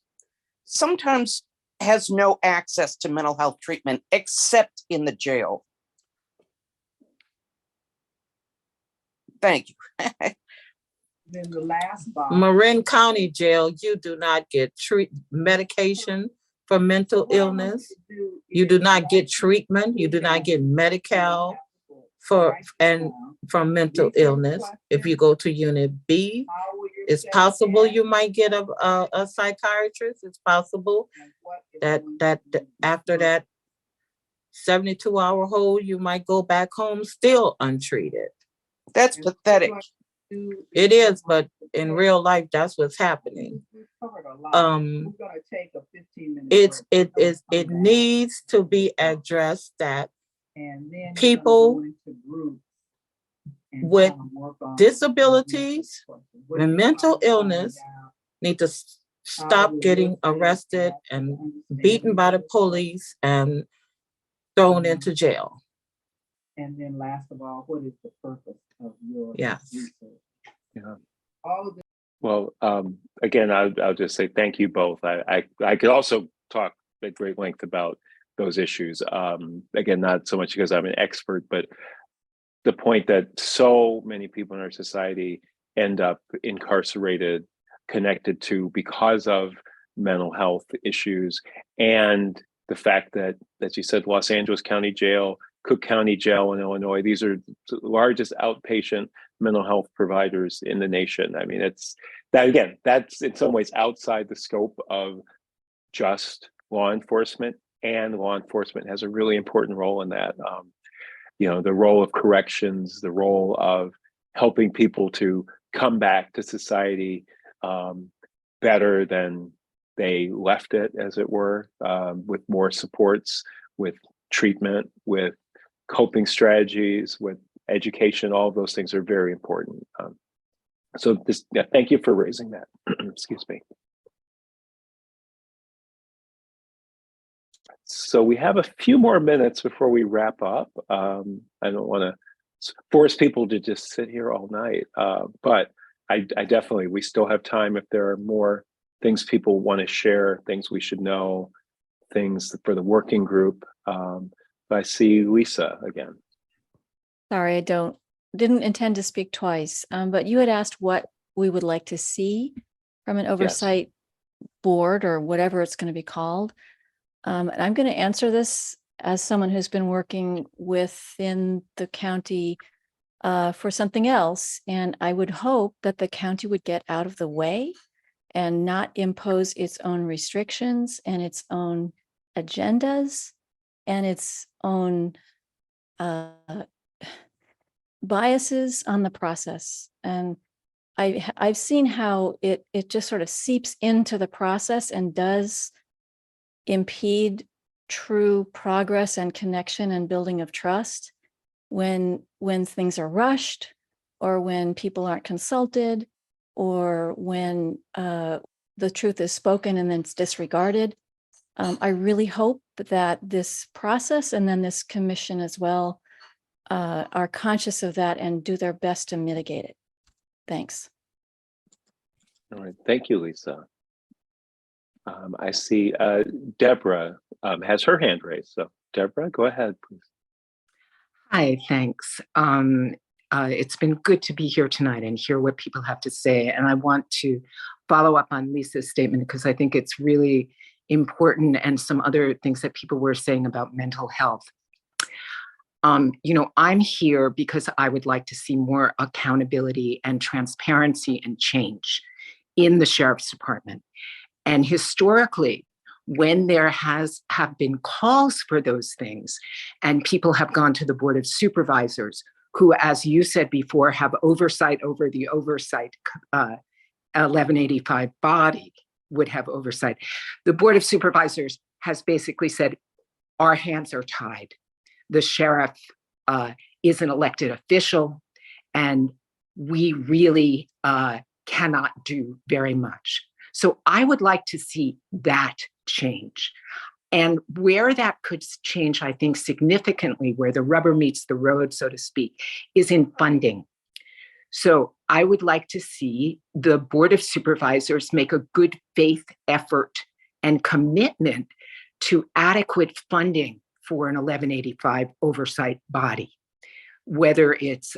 sometimes has no access to mental health treatment except in the jail. Thank you. Then the last box. Marin County Jail, you do not get medication for mental illness. You do not get treatment. You do not get Medi-Cal from mental illness. If you go to Unit B, it's possible you might get a psychiatrist. It's possible that after that 72-hour hold, you might go back home still untreated. That's pathetic. It is, but in real life, that's what's happening. It needs to be addressed that people with disabilities and mental illness need to stop getting arrested and beaten by the police and thrown into jail. And then last of all, what is the purpose of your research? Yeah. All of this. Well, again, I'll just say thank you both. I could also talk at great length about those issues. Again, not so much because I'm an expert, but the point that so many people in our society end up incarcerated, connected to because of mental health issues, and the fact that, as you said, Los Angeles County Jail, Cook County Jail in Illinois, these are the largest outpatient mental health providers in the nation. I mean, that's in some ways outside the scope of just law enforcement, and law enforcement has a really important role in that. The role of corrections, the role of helping people to come back to society, better than they left it, as it were, with more supports, with treatment, with coping strategies, with education. All of those things are very important. Thank you for raising that. Excuse me. So we have a few more minutes before we wrap up. I don't want to force people to just sit here all night, but I definitely, we still have time if there are more things people want to share, things we should know, things for the working group. I see Lisa again. Sorry, didn't intend to speak twice, but you had asked what we would like to see from an oversight board or whatever it's going to be called. And I'm going to answer this as someone who's been working within the county for something else. And I would hope that the county would get out of the way and not impose its own restrictions and its own agendas and its own biases on the process. And I've seen how it just sort of seeps into the process and does impede true progress and connection and building of trust when things are rushed, or when people aren't consulted, or when the truth is spoken and then it's disregarded. I really hope that this process and then this commission as well are conscious of that and do their best to mitigate it. Thanks. All right, thank you, Lisa. I see Deborah has her hand raised. So Deborah, go ahead, please. Hi, thanks. It's been good to be here tonight and hear what people have to say. And I want to follow up on Lisa's statement because I think it's really important, and some other things that people were saying about mental health. I'm here because I would like to see more accountability and transparency and change in the sheriff's department. And historically, when there have been calls for those things, and people have gone to the Board of Supervisors, who, as you said before, have oversight over the oversight 1185 body would have oversight. The Board of Supervisors has basically said, our hands are tied. The sheriff is an elected official, and we really cannot do very much. So I would like to see that change. And where that could change, I think, significantly, where the rubber meets the road, so to speak, is in funding. So I would like to see the Board of Supervisors make a good faith effort and commitment to adequate funding for an 1185 oversight body, whether it's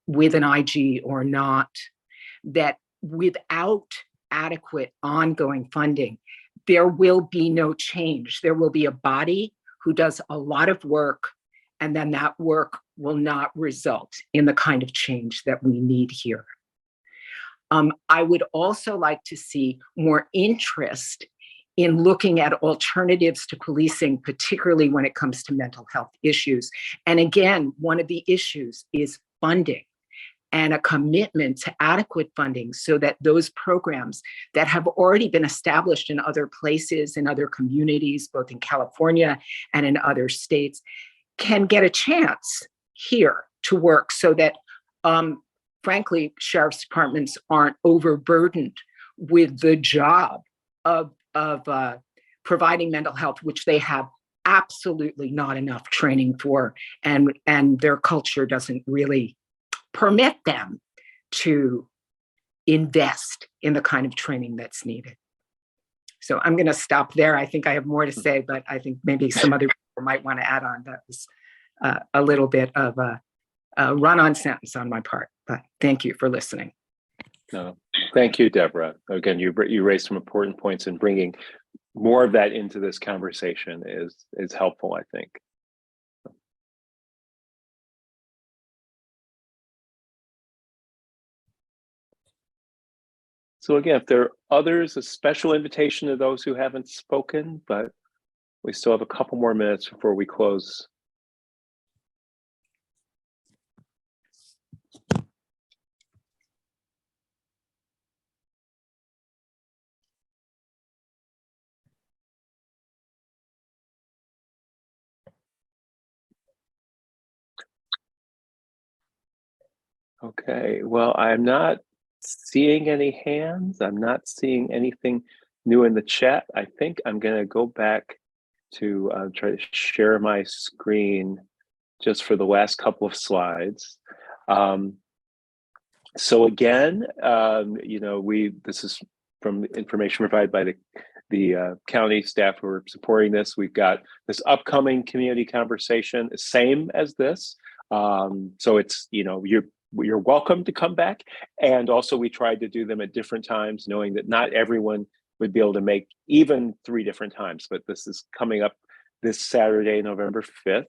with an IG or not, that without adequate ongoing funding, there will be no change. There will be a body who does a lot of work, and then that work will not result in the kind of change that we need here. I would also like to see more interest in looking at alternatives to policing, particularly when it comes to mental health issues. And again, one of the issues is funding, and a commitment to adequate funding so that those programs that have already been established in other places, in other communities, both in California and in other states, can get a chance here to work so that, frankly, sheriff's departments aren't overburdened with the job of providing mental health, which they have absolutely not enough training for, and their culture doesn't really permit them to invest in the kind of training that's needed. So I'm going to stop there. I think I have more to say, but I think maybe some other people might want to add on. That was a little bit of a run-on sentence on my part, but thank you for listening. No, thank you, Deborah. Again, you raised some important points, and bringing more of that into this conversation is helpful, I think. So again, if there are others, a special invitation to those who haven't spoken, but we still have a couple more minutes before we close. Okay, well, I'm not seeing any hands. I'm not seeing anything new in the chat. I think I'm going to go back to try to share my screen just for the last couple of slides. So again, this is from information provided by the county staff who are supporting this. We've got this upcoming community conversation, same as this. So it's, you're welcome to come back. And also we tried to do them at different times, knowing that not everyone would be able to make even 3 different times, but this is coming up this Saturday, November 5th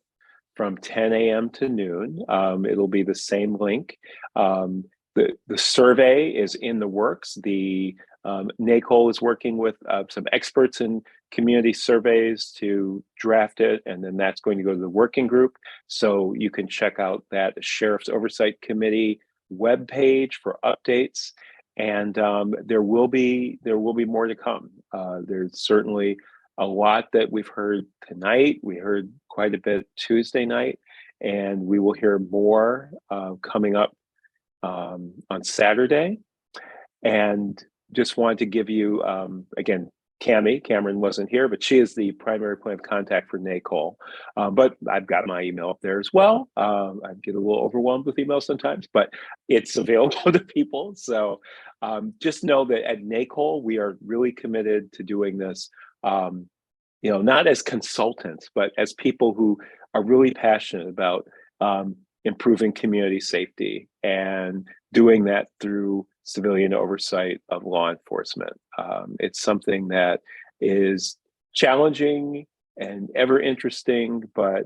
from 10 a.m. to noon. It'll be the same link. The survey is in the works. The NACOL is working with some experts in community surveys to draft it, and then that's going to go to the working group. So you can check out that Sheriff's Oversight Committee webpage for updates, and there will be more to come. There's certainly a lot that we've heard tonight. We heard quite a bit Tuesday night, and we will hear more coming up on Saturday. And just wanted to give you, again, Cameron wasn't here, but she is the primary point of contact for NACOL. But I've got my email up there as well. I get a little overwhelmed with emails sometimes, but it's available to people. So just know that at NACOL, we are really committed to doing this, not as consultants, but as people who are really passionate about improving community safety and doing that through civilian oversight of law enforcement. It's something that is challenging and ever interesting, but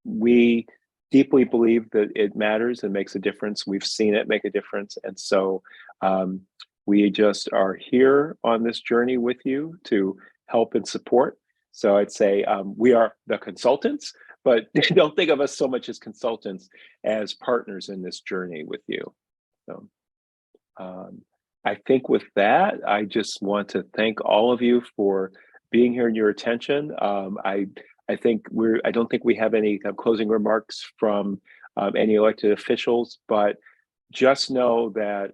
we deeply believe that it matters and makes a difference. We've seen it make a difference. And so we just are here on this journey with you to help and support. So I'd say we are the consultants, but don't think of us so much as consultants as partners in this journey with you. So I think with that, I just want to thank all of you for being here and your attention. I don't think we have any closing remarks from any elected officials, but just know that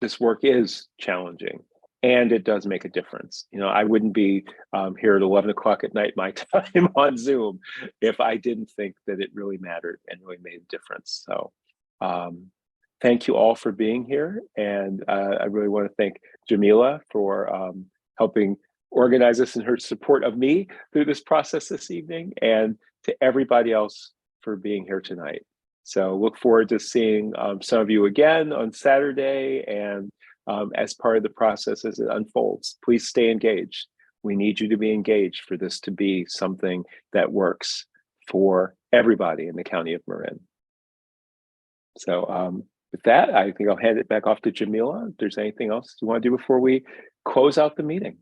this work is challenging and it does make a difference. I wouldn't be here at 11 o'clock at night, my time on Zoom, if I didn't think that it really mattered and really made a difference. So thank you all for being here. And I really want to thank Jamila for helping organize this and her support of me through this process this evening, and to everybody else for being here tonight. So look forward to seeing some of you again on Saturday, and as part of the process as it unfolds. Please stay engaged. We need you to be engaged for this to be something that works for everybody in the County of Marin. So with that, I think I'll hand it back off to Jamila. If there's anything else you want to do before we close out the meeting.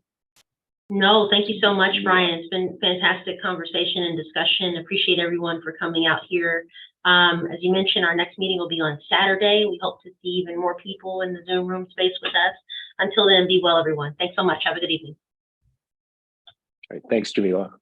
No, thank you so much, Brian. It's been fantastic conversation and discussion. Appreciate everyone for coming out here. As you mentioned, our next meeting will be on Saturday. We hope to see even more people in the Zoom room space with us. Until then, be well, everyone. Thanks so much. Have a good evening. All right, thanks, Jamila.